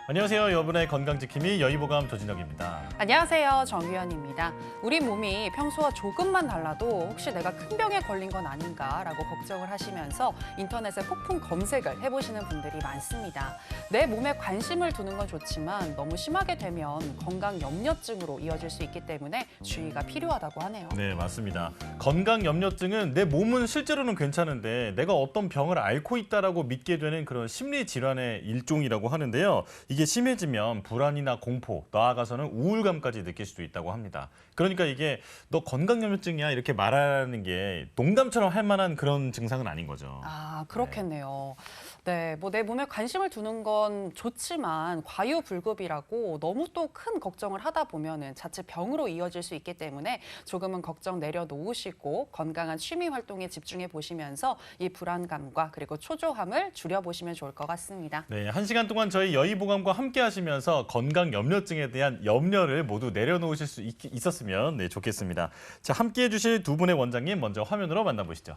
안녕하세요. 여러분의 건강지킴이 여의보감 조진혁입니다. 안녕하세요. 정유현입니다. 우리 몸이 평소와 조금만 달라도 혹시 내가 큰 병에 걸린 건 아닌가라고 걱정을 하시면서 인터넷에 폭풍 검색을 해보시는 분들이 많습니다. 내 몸에 관심을 두는 건 좋지만 너무 심하게 되면 건강 염려증으로 이어질 수 있기 때문에 주의가 필요하다고 하네요. 네, 맞습니다. 건강 염려증은 내 몸은 실제로는 괜찮은데 내가 어떤 병을 앓고 있다라고 믿게 되는 그런 심리 질환의 일종이라고 하는데요. 이게 심해지면 불안이나 공포, 나아가서는 우울감까지 느낄 수도 있다고 합니다. 그러니까 이게 너 건강염려증이야 이렇게 말하는 게 농담처럼 할 만한 그런 증상은 아닌 거죠. 아, 그렇겠네요. 네, 뭐 내 몸에 관심을 두는 건 좋지만 과유불급이라고 너무 또 큰 걱정을 하다 보면은 자칫 병으로 이어질 수 있기 때문에 조금은 걱정 내려놓으시고 건강한 취미 활동에 집중해 보시면서 이 불안감과 그리고 초조함을 줄여보시면 좋을 것 같습니다. 네, 1시간 동안 저희 여의보감과 함께 하시면서 건강 염려증에 대한 염려를 모두 내려놓으실 수 있었으면 좋겠습니다. 자, 함께 해주실 두 분의 원장님 먼저 화면으로 만나보시죠.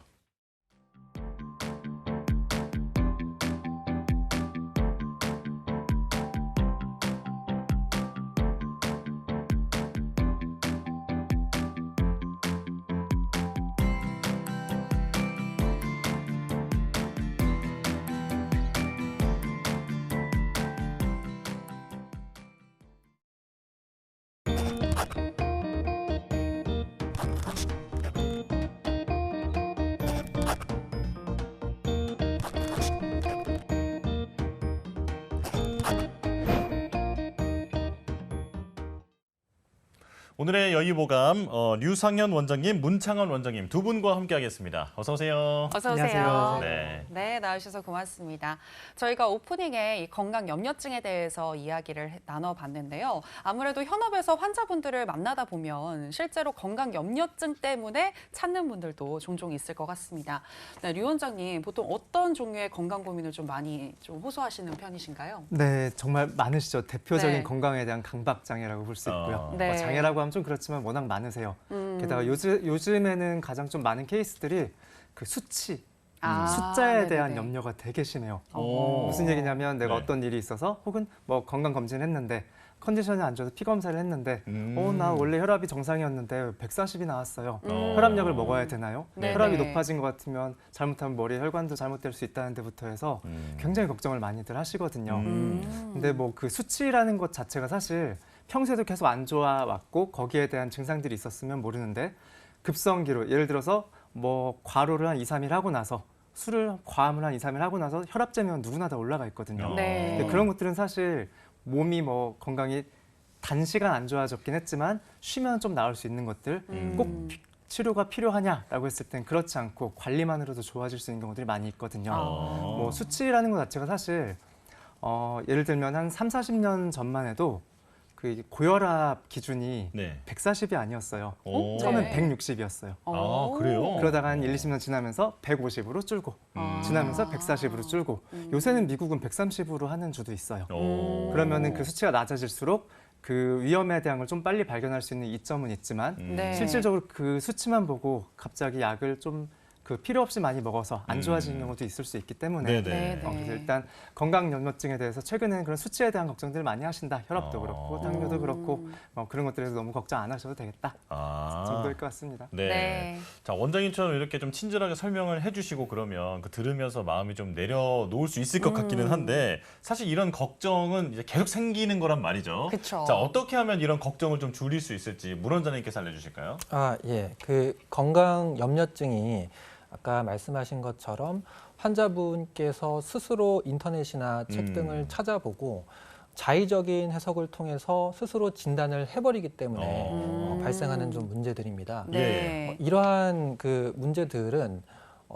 오늘의 여의보감 류상현 원장님, 문창원 원장님 두 분과 함께하겠습니다. 어서 오세요. 어서 오세요. 안녕하세요. 네, 나와주셔서 고맙습니다. 저희가 오프닝에 이 건강 염려증에 대해서 이야기를 나눠봤는데요. 아무래도 현업에서 환자분들을 만나다 보면 실제로 건강 염려증 때문에 찾는 분들도 종종 있을 것 같습니다. 네, 류 원장님, 보통 어떤 종류의 건강 고민을 좀 많이 호소하시는 편이신가요? 네, 정말 많으시죠. 대표적인 네. 건강에 대한 강박장애라고 볼 수 있고요. 네. 장애라고 하면 좀 그렇지만 워낙 많으세요. 게다가 요즘에는 가장 좀 많은 케이스들이 그 수치, 숫자에 대한 네네네. 염려가 되게 심해요. 오. 무슨 얘기냐면 내가 네. 어떤 일이 있어서 혹은 뭐 건강검진을 했는데 컨디션이 안 좋아서 피검사를 했는데 나 원래 혈압이 정상이었는데 140이 나왔어요. 혈압약을 먹어야 되나요? 네네. 혈압이 높아진 것 같으면 잘못하면 머리에 혈관도 잘못될 수 있다는 데부터 해서 굉장히 걱정을 많이들 하시거든요. 근데 뭐 그 수치라는 것 자체가 사실 평소에도 계속 안 좋아 왔고 거기에 대한 증상들이 있었으면 모르는데 급성기로 예를 들어서 뭐 과로를 한 2, 3일 하고 나서 술을 과음을 한 2, 3일 하고 나서 혈압 재면 누구나 다 올라가 있거든요. 네. 근데 그런 것들은 사실 몸이 뭐 건강이 단시간 안 좋아졌긴 했지만 쉬면 좀 나을 수 있는 것들 꼭 치료가 필요하냐라고 했을 땐 그렇지 않고 관리만으로도 좋아질 수 있는 경우들이 많이 있거든요. 뭐 수치라는 것 자체가 사실 예를 들면 한 3, 40년 전만 해도 그 고혈압 기준이 네. 140이 아니었어요. 오. 처음엔 네. 160이었어요. 아, 그래요? 그러다가 한 1, 20년 지나면서 150으로 줄고 지나면서 140으로 줄고 요새는 미국은 130으로 하는 주도 있어요. 오. 그러면은 그 수치가 낮아질수록 그 위험에 대한 걸 좀 빨리 발견할 수 있는 이점은 있지만 네. 실질적으로 그 수치만 보고 갑자기 약을 좀 그 필요 없이 많이 먹어서 안 좋아지는 경우도 있을 수 있기 때문에 네네. 그래서 일단 건강 염려증에 대해서 최근에는 그런 수치에 대한 걱정들을 많이 하신다. 혈압도 그렇고 당뇨도 그렇고 그런 것들에서 너무 걱정 안 하셔도 되겠다 정도일 것 같습니다. 네. 네. 자, 원장님처럼 이렇게 좀 친절하게 설명을 해주시고 그러면 그 들으면서 마음이 좀 내려놓을 수 있을 것 같기는 한데 사실 이런 걱정은 이제 계속 생기는 거란 말이죠. 그쵸. 자, 어떻게 하면 이런 걱정을 좀 줄일 수 있을지 문 원장님께서 알려주실까요? 예. 그 건강 염려증이 아까 말씀하신 것처럼 환자분께서 스스로 인터넷이나 책 등을 찾아보고 자의적인 해석을 통해서 스스로 진단을 해버리기 때문에 발생하는 좀 문제들입니다. 네. 이러한 그 문제들은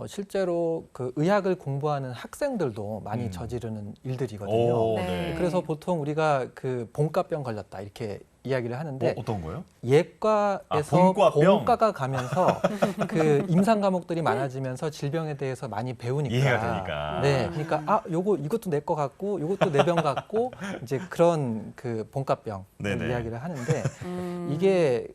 실제로 그 의학을 공부하는 학생들도 많이 저지르는 일들이거든요. 오, 네. 그래서 보통 우리가 그 본과병 걸렸다 이렇게 이야기를 하는데 어떤 거요? 예과에서 본과병? 본과가 가면서 그 임상 과목들이 많아지면서 질병에 대해서 많이 배우니까 이해가 되니까. 네, 그러니까 이것도 내 거 같고 이것도 내 병 같고 이제 그런 그 본과병 네네. 이야기를 하는데 이게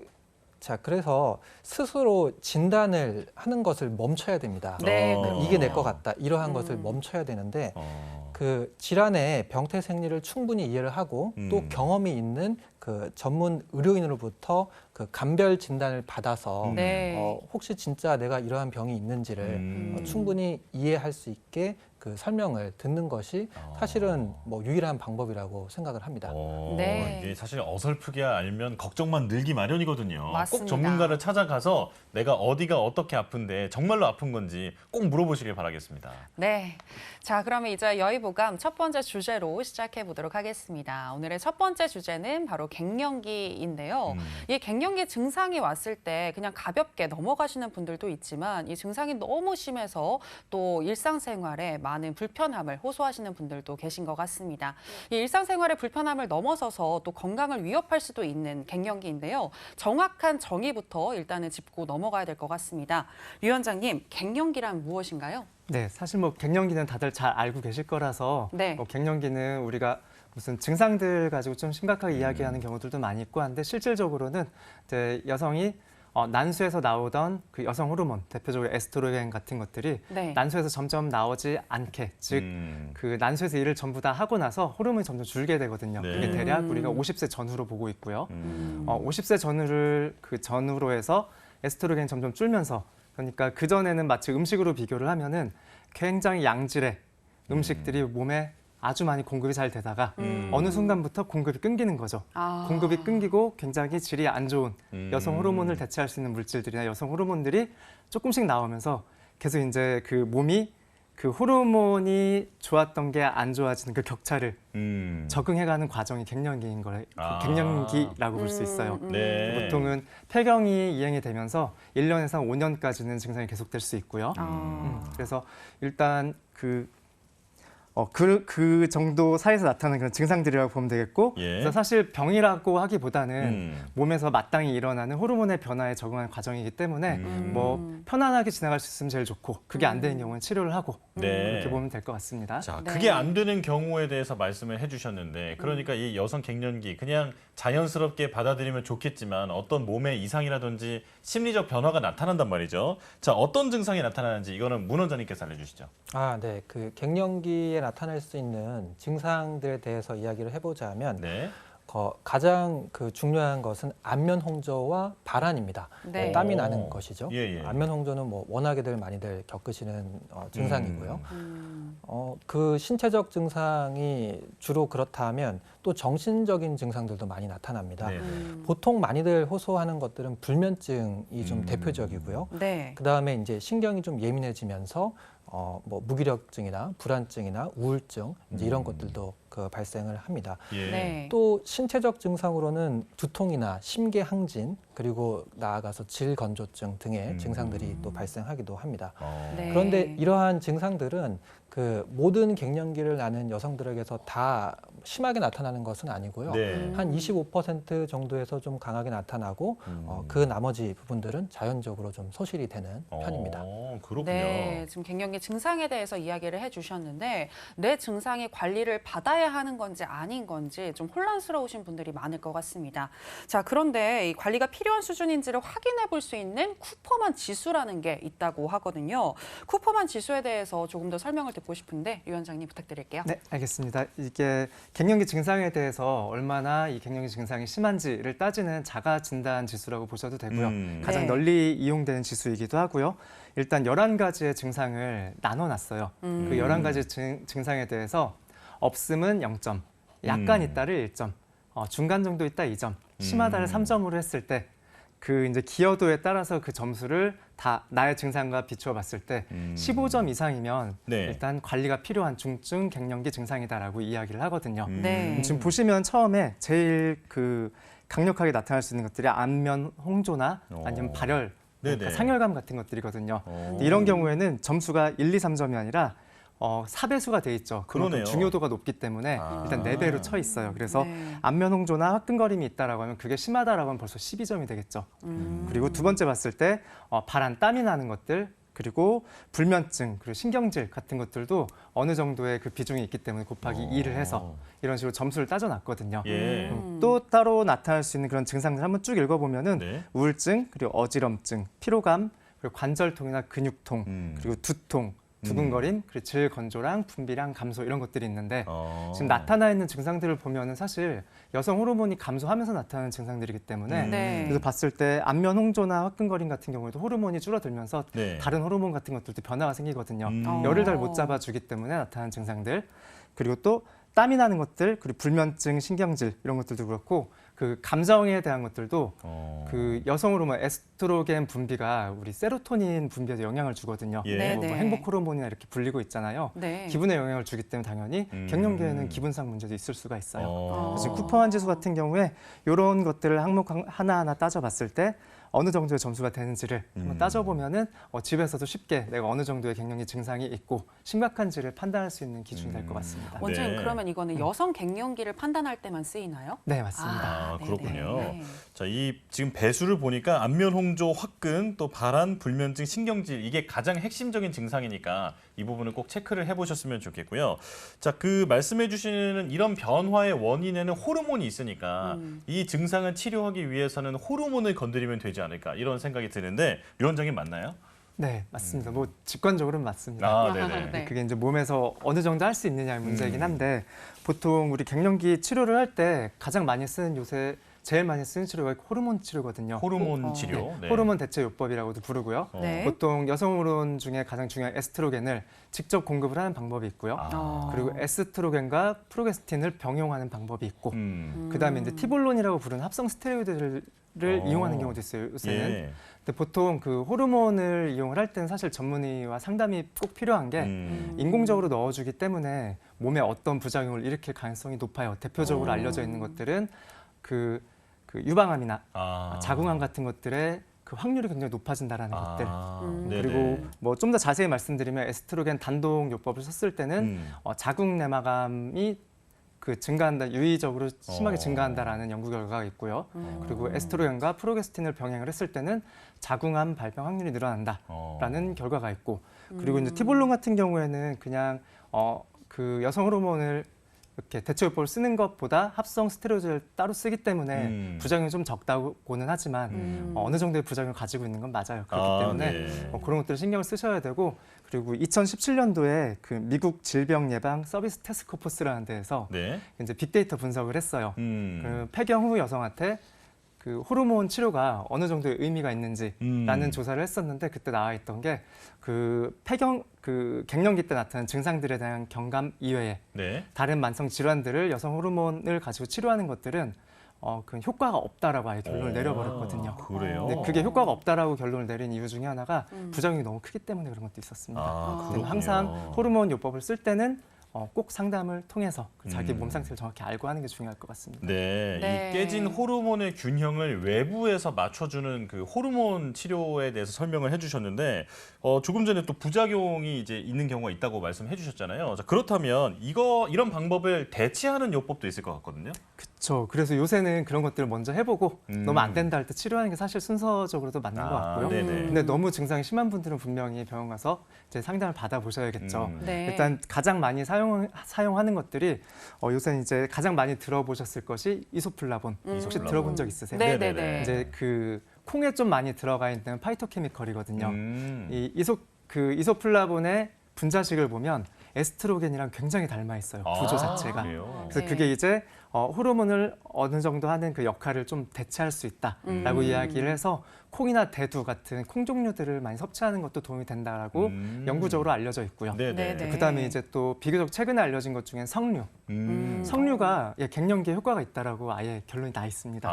자 그래서 스스로 진단을 하는 것을 멈춰야 됩니다. 네, 이게 내 거 같다 이러한 것을 멈춰야 되는데 그 질환의 병태 생리를 충분히 이해를 하고 또 경험이 있는 그 전문 의료인으로부터 그 감별 진단을 받아서 네. 혹시 진짜 내가 이러한 병이 있는지를 충분히 이해할 수 있게 그 설명을 듣는 것이 사실은 뭐 유일한 방법이라고 생각을 합니다. 네. 이게 사실 어설프게 알면 걱정만 늘기 마련이거든요. 맞습니다. 꼭 전문가를 찾아가서 내가 어디가 어떻게 아픈데 정말로 아픈 건지 꼭 물어보시길 바라겠습니다. 네. 자, 그러면 이제 여의보감 첫 번째 주제로 시작해 보도록 하겠습니다. 오늘의 첫 번째 주제는 바로 갱년기인데요. 이 갱년기 증상이 왔을 때 그냥 가볍게 넘어가시는 분들도 있지만 이 증상이 너무 심해서 또 일상생활에 많은 불편함을 호소하시는 분들도 계신 것 같습니다. 이 일상생활의 불편함을 넘어서서 또 건강을 위협할 수도 있는 갱년기인데요. 정확한 정의부터 일단은 짚고 넘어가야 될 것 같습니다. 류 원장님, 갱년기란 무엇인가요? 네, 사실 뭐 갱년기는 다들 잘 알고 계실 거라서 네. 뭐 갱년기는 우리가 무슨 증상들 가지고 좀 심각하게 이야기하는 경우들도 많이 있고 한데 실질적으로는 이제 여성이 난수에서 나오던 그 여성 호르몬, 대표적으로 에스트로겐 같은 것들이 네. 난수에서 점점 나오지 않게, 즉 그 난수에서 일을 전부 다 하고 나서 호르몬이 점점 줄게 되거든요. 네. 그게 대략 우리가 50세 전후로 보고 있고요. 50세 전후를 그 전후로 해서 에스트로겐이 점점 줄면서, 그러니까 그 전에는 마치 음식으로 비교를 하면은 굉장히 양질의 음식들이 몸에 아주 많이 공급이 잘 되다가 어느 순간부터 공급이 끊기는 거죠. 공급이 끊기고 굉장히 질이 안 좋은 여성 호르몬을 대체할 수 있는 물질들이나 여성 호르몬들이 조금씩 나오면서 계속 이제 그 몸이 그 호르몬이 좋았던 게 안 좋아지는 그 격차를 적응해가는 과정이 갱년기인 거예요. 갱년기라고 볼 수 있어요. 네. 보통은 폐경이 이행이 되면서 1년에서 5년까지는 증상이 계속될 수 있고요. 그래서 일단 그 정도 사이에서 나타나는 그런 증상들이라고 보면 되겠고, 예. 그래서 사실 병이라고 하기보다는 몸에서 마땅히 일어나는 호르몬의 변화에 적응하는 과정이기 때문에 뭐 편안하게 지나갈 수 있으면 제일 좋고, 그게 안 되는 경우는 치료를 하고 네. 그렇게 보면 될 것 같습니다. 자, 네. 그게 안 되는 경우에 대해서 말씀을 해주셨는데, 그러니까 이 여성 갱년기 그냥 자연스럽게 받아들이면 좋겠지만 어떤 몸의 이상이라든지 심리적 변화가 나타난단 말이죠. 자, 어떤 증상이 나타나는지 이거는 문 원장님께서 알려주시죠. 네. 그 갱년기에 나타날 수 있는 증상들에 대해서 이야기를 해보자면 네. 가장 그 중요한 것은 안면 홍조와 발한입니다. 네. 땀이 나는 것이죠. 예. 안면 홍조는 뭐 워낙에들 많이들 겪으시는 증상이고요. 그 신체적 증상이 주로 그렇다면 또 정신적인 증상들도 많이 나타납니다. 네. 보통 많이들 호소하는 것들은 불면증이 좀 대표적이고요. 네. 그 다음에 이제 신경이 좀 예민해지면서 뭐 무기력증이나 불안증이나 우울증 이제 이런 것들도 그 발생을 합니다. 예. 네. 또 신체적 증상으로는 두통이나 심계항진 그리고 나아가서 질건조증 등의 증상들이 또 발생하기도 합니다. 네. 그런데 이러한 증상들은 그 모든 갱년기를 나는 여성들에게서 다 심하게 나타나는 것은 아니고요. 네. 한 25% 정도에서 좀 강하게 나타나고 그 나머지 부분들은 자연적으로 좀 소실이 되는 편입니다. 그렇군요. 네, 지금 갱년기 증상에 대해서 이야기를 해주셨는데 내 증상이 관리를 받아야 하는 건지 아닌 건지 좀 혼란스러우신 분들이 많을 것 같습니다. 자, 그런데 이 관리가 필요한 수준인지를 확인해 볼 수 있는 쿠퍼만 지수라는 게 있다고 하거든요. 쿠퍼만 지수에 대해서 조금 더 설명을 듣고 싶은데 류 원장님 부탁드릴게요. 네, 알겠습니다. 이게 갱년기 증상에 대해서 얼마나 이 갱년기 증상이 심한지를 따지는 자가 진단 지수라고 보셔도 되고요. 가장 네. 널리 이용되는 지수이기도 하고요. 일단 11가지의 증상을 나눠놨어요. 그 11가지 증상에 대해서 없음은 0점, 약간 있다를 1점, 중간 정도 있다 2점, 심하다를 3점으로 했을 때 그 이제 기여도에 따라서 그 점수를 다 나의 증상과 비추어 봤을 때 15점 이상이면 네. 일단 관리가 필요한 중증 갱년기 증상이다라고 이야기를 하거든요. 네. 지금 보시면 처음에 제일 그 강력하게 나타날 수 있는 것들이 안면 홍조나 아니면 발열, 그러니까 네네. 상열감 같은 것들이거든요. 근데 이런 경우에는 점수가 1, 2, 3점이 아니라 4배수가 돼 있죠. 그만큼 그러네요. 중요도가 높기 때문에 일단 4배로 쳐 있어요. 그래서 네. 안면 홍조나 화끈거림이 있다라고 하면 그게 심하다라고 하면 벌써 12점이 되겠죠. 그리고 두 번째 봤을 때 발한 땀이 나는 것들, 그리고 불면증, 그리고 신경질 같은 것들도 어느 정도의 그 비중이 있기 때문에 곱하기 2를 해서 이런 식으로 점수를 따져놨거든요. 예. 또 따로 나타날 수 있는 그런 증상들 한번 쭉 읽어보면은 네. 우울증, 그리고 어지럼증, 피로감, 그리고 관절통이나 근육통, 그리고 두통, 두근거림, 그리고 질 건조랑 분비량 감소 이런 것들이 있는데 어. 지금 나타나 있는 증상들을 보면은 사실 여성 호르몬이 감소하면서 나타나는 증상들이기 때문에 네. 그래서 봤을 때 안면 홍조나 화끈거림 같은 경우에도 호르몬이 줄어들면서 네. 다른 호르몬 같은 것들도 변화가 생기거든요. 음. 열을 잘 못 잡아주기 때문에 나타나는 증상들 그리고 또 땀이 나는 것들 그리고 불면증, 신경질 이런 것들도 그렇고 그 감정에 대한 것들도 그 여성 호르몬 에스트로겐 분비가 우리 세로토닌 분비에도 영향을 주거든요. 예. 뭐 네네. 행복 호르몬이나 이렇게 불리고 있잖아요. 네. 기분에 영향을 주기 때문에 당연히 갱년기에는 기분상 문제도 있을 수가 있어요. 그래서 지금 쿠퍼만 지수 같은 경우에 이런 것들을 항목 하나하나 따져봤을 때 어느 정도의 점수가 되는지를 한번 따져보면은 집에서도 쉽게 내가 어느 정도의 갱년기 증상이 있고 심각한지를 판단할 수 있는 기준이 될 것 같습니다. 원장님 네. 그러면 이거는 여성 갱년기를 판단할 때만 쓰이나요? 네, 맞습니다. 아, 네네. 그렇군요. 네. 자, 이 지금 배수를 보니까 안면 홍조, 화끈, 또 발한, 불면증, 신경질 이게 가장 핵심적인 증상이니까 이 부분을 꼭 체크를 해보셨으면 좋겠고요. 자, 그 말씀해 주시는 이런 변화의 원인에는 호르몬이 있으니까 이 증상을 치료하기 위해서는 호르몬을 건드리면 되지 않을까 이런 생각이 드는데 위원장님 맞나요? 네, 맞습니다. 뭐 직관적으로는 맞습니다. 아, 네네. 네. 그게 이제 몸에서 어느 정도 할 수 있느냐의 문제이긴 한데 보통 우리 갱년기 치료를 할 때 가장 많이 쓰는 요새 제일 많이 쓰는 치료가 호르몬 치료거든요. 호르몬 치료. 네, 네. 호르몬 대체 요법이라고도 부르고요. 네. 보통 여성 호르몬 중에 가장 중요한 에스트로겐을 직접 공급을 하는 방법이 있고요. 아. 그리고 에스트로겐과 프로게스틴을 병용하는 방법이 있고 그다음에 이제 음. 티볼론이라고 부르는 합성 스테로이드를 이용하는 경우도 있어요. 요새는. 예. 근데 보통 그 호르몬을 이용을 할 때는 사실 전문의와 상담이 꼭 필요한 게 인공적으로 넣어주기 때문에 몸에 어떤 부작용을 일으킬 가능성이 높아요. 대표적으로 알려져 있는 것들은 그 유방암이나 아. 자궁암 같은 것들의 그 확률이 굉장히 높아진다라는 것들. 네네. 그리고 뭐 좀 더 자세히 말씀드리면 에스트로겐 단독 요법을 썼을 때는 자궁 내막암이 그 증가한다, 유의적으로 심하게 증가한다라는 연구 결과가 있고요. 그리고 에스트로겐과 프로게스틴을 병행을 했을 때는 자궁암 발병 확률이 늘어난다라는 결과가 있고, 그리고 이제 티볼론 같은 경우에는 그냥 그 여성 호르몬을 이렇게 대체요법을 쓰는 것보다 합성 스테로이드를 따로 쓰기 때문에 부작용이 좀 적다고는 하지만 어느 정도의 부작용을 가지고 있는 건 맞아요. 그렇기 때문에 네. 그런 것들을 신경을 쓰셔야 되고, 그리고 2017년도에 그 미국 질병예방 서비스 태스크포스라는 데에서 네. 이제 빅데이터 분석을 했어요. 그 폐경 후 여성한테 그 호르몬 치료가 어느 정도의 의미가 있는지라는 조사를 했었는데, 그때 나와 있던 게 그 갱년기 때 나타나는 증상들에 대한 경감 이외에 네. 다른 만성 질환들을 여성 호르몬을 가지고 치료하는 것들은 그 효과가 없다라고 아예 결론을 내려버렸거든요. 그래요? 근데 그게 효과가 없다라고 결론을 내린 이유 중에 하나가 부작용이 너무 크기 때문에 그런 것도 있었습니다. 아, 그래서 항상 호르몬 요법을 쓸 때는 꼭 상담을 통해서 자기 몸 상태를 정확히 알고 하는 게 중요할 것 같습니다. 네, 네. 이 깨진 호르몬의 균형을 외부에서 맞춰주는 그 호르몬 치료에 대해서 설명을 해주셨는데 조금 전에 또 부작용이 이제 있는 경우가 있다고 말씀해 주셨잖아요. 자, 그렇다면 이런 방법을 대체하는 요법도 있을 것 같거든요. 그렇죠. 그래서 요새는 그런 것들을 먼저 해보고 너무 안 된다 할 때 치료하는 게 사실 순서적으로도 맞는 것 같고요. 네네. 근데 너무 증상이 심한 분들은 분명히 병원 가서 이제 상담을 받아보셔야겠죠. 네. 일단 가장 많이 사용하는 것들이 요새는 이제 가장 많이 들어보셨을 것이 이소플라본. 혹시 이소플라본. 들어본 적 있으세요? 네네네. 이제 그 콩에 좀 많이 들어가 있는 파이토케미컬이거든요. 이 이소플라본의 분자식을 보면 에스트로겐이랑 굉장히 닮아 있어요. 구조 자체가. 그래요? 그래서 그게 이제 호르몬을 어느 정도 하는 그 역할을 좀 대체할 수 있다라고 이야기를 해서 콩이나 대두 같은 콩 종류들을 많이 섭취하는 것도 도움이 된다라고 영구적으로 알려져 있고요. 네네. 그다음에 이제 또 비교적 최근에 알려진 것 중엔 석류. 석류가 갱년기에 효과가 있다라고 아예 결론이 나 있습니다.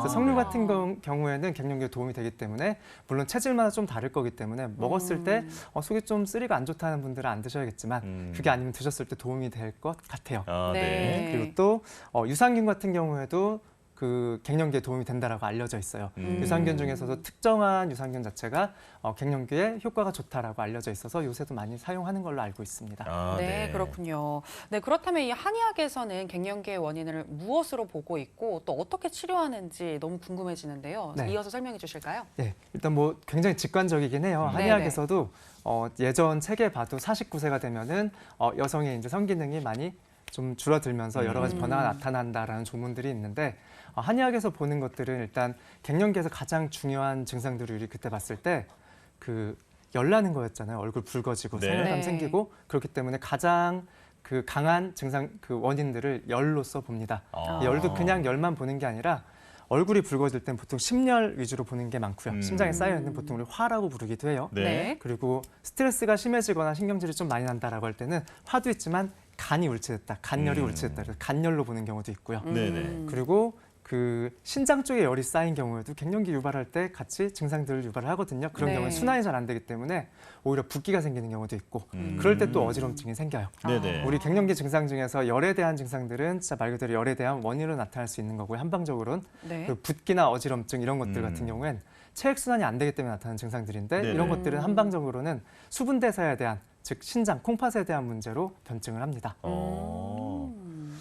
그래서 석류 같은 경우에는 갱년기에 도움이 되기 때문에 물론 체질마다 좀 다를 거기 때문에 먹었을 때 속이 좀 쓰리가 안 좋다는 분들은 안 드셔야겠지만 그게 아니면 드셨을 때 도움이 될 것 같아요. 네. 그리고 또 유산균 같은 경우에도 그 갱년기에 도움이 된다라고 알려져 있어요. 유산균 중에서도 특정한 유산균 자체가 갱년기에 효과가 좋다라고 알려져 있어서 요새도 많이 사용하는 걸로 알고 있습니다. 네, 그렇군요. 네, 그렇다면 이 한의학에서는 갱년기의 원인을 무엇으로 보고 있고 또 어떻게 치료하는지 너무 궁금해지는데요. 네. 이어서 설명해 주실까요? 네, 일단 뭐 굉장히 직관적이긴 해요. 한의학에서도 예전 책에 봐도 49세가 되면은 여성의 이제 성기능이 많이 좀 줄어들면서 여러 가지 변화가 나타난다라는 조문들이 있는데 한의학에서 보는 것들은 일단 갱년기에서 가장 중요한 증상들을 우리 그때 봤을 때 그 열나는 거였잖아요. 얼굴 붉어지고 네. 상열감 네. 생기고 그렇기 때문에 가장 그 강한 증상 그 원인들을 열로써 봅니다. 아. 열도 그냥 열만 보는 게 아니라 얼굴이 붉어질 땐 보통 심열 위주로 보는 게 많고요. 심장에 쌓여 있는 보통 우리 화라고 부르기도 해요. 네. 그리고 스트레스가 심해지거나 신경질이 좀 많이 난다라고 할 때는 화도 있지만 간이 울체됐다, 간열이 울체됐다, 그래서 간열로 보는 경우도 있고요. 네네. 그리고 그 신장 쪽에 열이 쌓인 경우에도 갱년기 유발할 때 같이 증상들을 유발을 하거든요. 그런 네. 경우에 순환이 잘 안 되기 때문에 오히려 붓기가 생기는 경우도 있고 그럴 때 또 어지럼증이 생겨요. 네네. 우리 갱년기 증상 중에서 열에 대한 증상들은 진짜 말 그대로 열에 대한 원인으로 나타날 수 있는 거고요. 한방적으로는 네. 그 붓기나 어지럼증 이런 것들 같은 경우엔 체액 순환이 안 되기 때문에 나타나는 증상들인데 네네. 이런 것들은 한방적으로는 수분 대사에 대한 즉 신장 콩팥에 대한 문제로 변증을 합니다.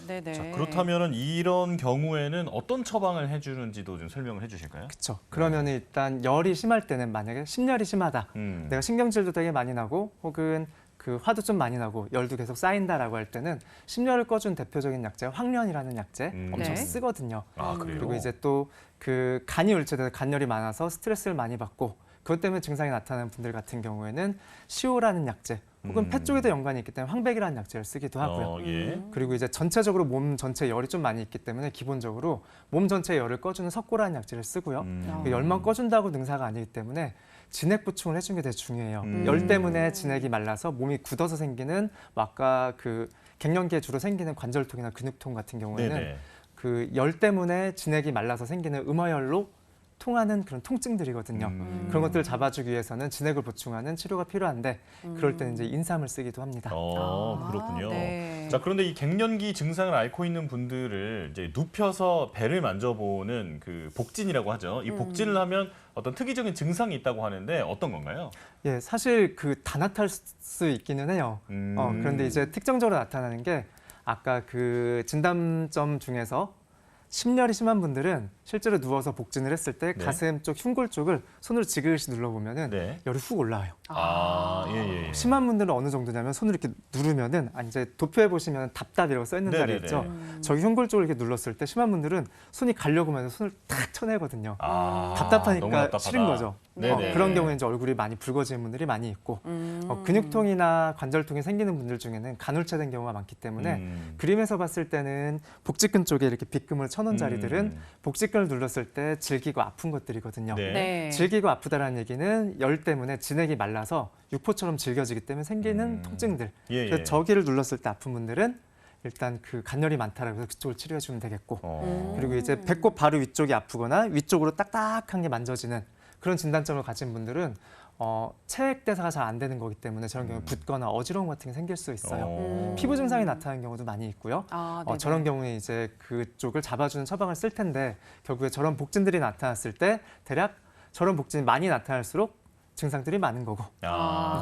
네네. 자, 그렇다면은 이런 경우에는 어떤 처방을 해주는지도 좀 설명을 해주실까요? 그렇죠. 그러면 일단 열이 심할 때는 만약에 심열이 심하다. 내가 신경질도 되게 많이 나고 혹은 그 화도 좀 많이 나고 열도 계속 쌓인다라고 할 때는 심열을 꺼준 대표적인 약제 황련이라는 약제 엄청 네. 쓰거든요. 아, 그래요? 그리고 이제 또 그 간이 울체돼서 간열이 많아서 스트레스를 많이 받고 그것 때문에 증상이 나타나는 분들 같은 경우에는 시오라는 약제 혹은 폐 쪽에도 연관이 있기 때문에 황백이라는 약제를 쓰기도 하고요. 예. 그리고 이제 전체적으로 몸 전체에 열이 좀 많이 있기 때문에 기본적으로 몸 전체에 열을 꺼주는 석고라는 약제를 쓰고요. 그 열만 꺼준다고 능사가 아니기 때문에 진액 보충을 해주는 게 되게 중요해요. 열 때문에 진액이 말라서 몸이 굳어서 생기는 뭐 아까 그 갱년기에 주로 생기는 관절통이나 근육통 같은 경우에는 네네. 그 열 때문에 진액이 말라서 생기는 음화열로 통하는 그런 통증들이거든요. 그런 것들을 잡아주기 위해서는 진액을 보충하는 치료가 필요한데 그럴 때는 이제 인삼을 쓰기도 합니다. 그렇군요. 네. 자, 그런데 이 갱년기 증상을 앓고 있는 분들을 이제 눕혀서 배를 만져보는 그 복진이라고 하죠. 이 복진을 하면 어떤 특이적인 증상이 있다고 하는데 어떤 건가요? 예, 사실 그 다 나타날 수 있기는 해요. 그런데 이제 특정적으로 나타나는 게 아까 그 진단점 중에서 심열이 심한 분들은 실제로 누워서 복진을 했을 때 네. 가슴 쪽 흉골 쪽을 손으로 지그시 눌러보면은 네. 열이 훅 올라와요. 예. 심한 분들은 어느 정도냐면 손을 이렇게 누르면은 이제 도표에 보시면 답답이라고 써 있는 자리 네네네. 있죠. 저기 흉골 쪽을 이렇게 눌렀을 때 심한 분들은 손이 가려고 하면 손을 탁 쳐내거든요. 너무 답답하니까 답답하다. 싫은 거죠. 네네. 그런 경우에 이제 얼굴이 많이 붉어지는 분들이 많이 있고 근육통이나 관절통이 생기는 분들 중에는 간울체된 경우가 많기 때문에 그림에서 봤을 때는 복직근 쪽에 이렇게 빗금을 쳐놓은 자리들은 복직근을 눌렀을 때 질기고 아픈 것들이거든요. 네. 네. 질기고 아프다라는 얘기는 열 때문에 진액이 말라서 육포처럼 질겨지기 때문에 생기는 통증들. 예, 그래서 예. 저기를 눌렀을 때 아픈 분들은 일단 그 간열이 많다라고 해서 그쪽을 치료해 주면 되겠고 그리고 이제 배꼽 바로 위쪽이 아프거나 위쪽으로 딱딱한 게 만져지는 그런 진단점을 가진 분들은 체액 대사가 잘 안 되는 거기 때문에 저런 경우에 붓거나 어지러움 같은 게 생길 수 있어요. 피부 증상이 나타나는 경우도 많이 있고요. 네네. 저런 경우에 이제 그쪽을 잡아주는 처방을 쓸 텐데 결국에 저런 복진들이 나타났을 때 대략 저런 복진이 많이 나타날수록 증상들이 많은 거고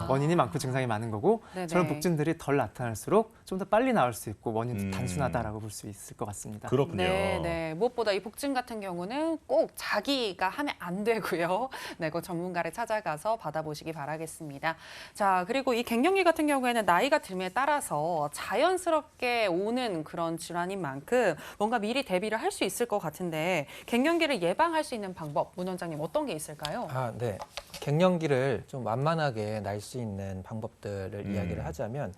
원인이 많고 증상이 많은 거고 네네. 저런 복진들이 덜 나타날수록 좀 더 빨리 나을 수 있고 원인도 단순하다라고 볼 수 있을 것 같습니다. 그렇군요. 네. 무엇보다 이 복진 같은 경우는 꼭 자기가 하면 안 되고요. 네, 그 전문가를 찾아가서 받아보시기 바라겠습니다. 자, 그리고 이 갱년기 같은 경우에는 나이가 들에 따라서 자연스럽게 오는 그런 질환인 만큼 뭔가 미리 대비를 할 수 있을 것 같은데 갱년기를 예방할 수 있는 방법, 문 원장님 어떤 게 있을까요? 네. 갱년기를 좀 완만하게 날 수 있는 방법들을 이야기를 하자면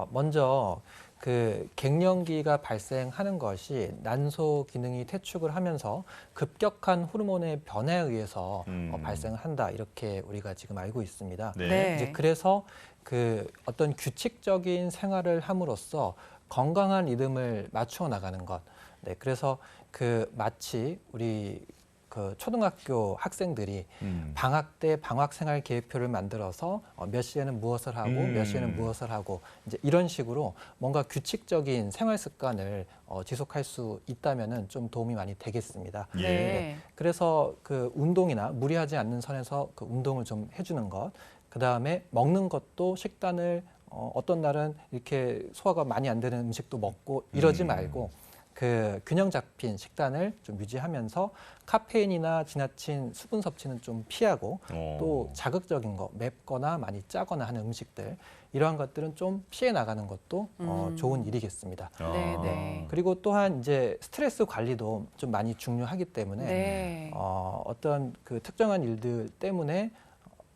먼저 그 갱년기가 발생하는 것이 난소 기능이 퇴축을 하면서 급격한 호르몬의 변화에 의해서 발생을 한다 이렇게 우리가 지금 알고 있습니다. 네. 이제 그래서 그 어떤 규칙적인 생활을 함으로써 건강한 리듬을 맞추어 나가는 것. 네, 그래서 그 마치 우리 그 초등학교 학생들이 방학 때 방학 생활 계획표를 만들어서 몇 시에는 무엇을 하고 몇 시에는 무엇을 하고 이제 이런 식으로 뭔가 규칙적인 생활 습관을 지속할 수 있다면은 좀 도움이 많이 되겠습니다. 예. 네. 그래서 그 운동이나 무리하지 않는 선에서 그 운동을 좀 해주는 것, 그 다음에 먹는 것도 식단을 어떤 날은 이렇게 소화가 많이 안 되는 음식도 먹고 이러지 말고. 그 균형 잡힌 식단을 좀 유지하면서 카페인이나 지나친 수분 섭취는 좀 피하고 또 자극적인 거 맵거나 많이 짜거나 하는 음식들 이러한 것들은 좀 피해 나가는 것도 좋은 일이겠습니다. 네. 그리고 또한 이제 스트레스 관리도 좀 많이 중요하기 때문에 네. 어떤 그 특정한 일들 때문에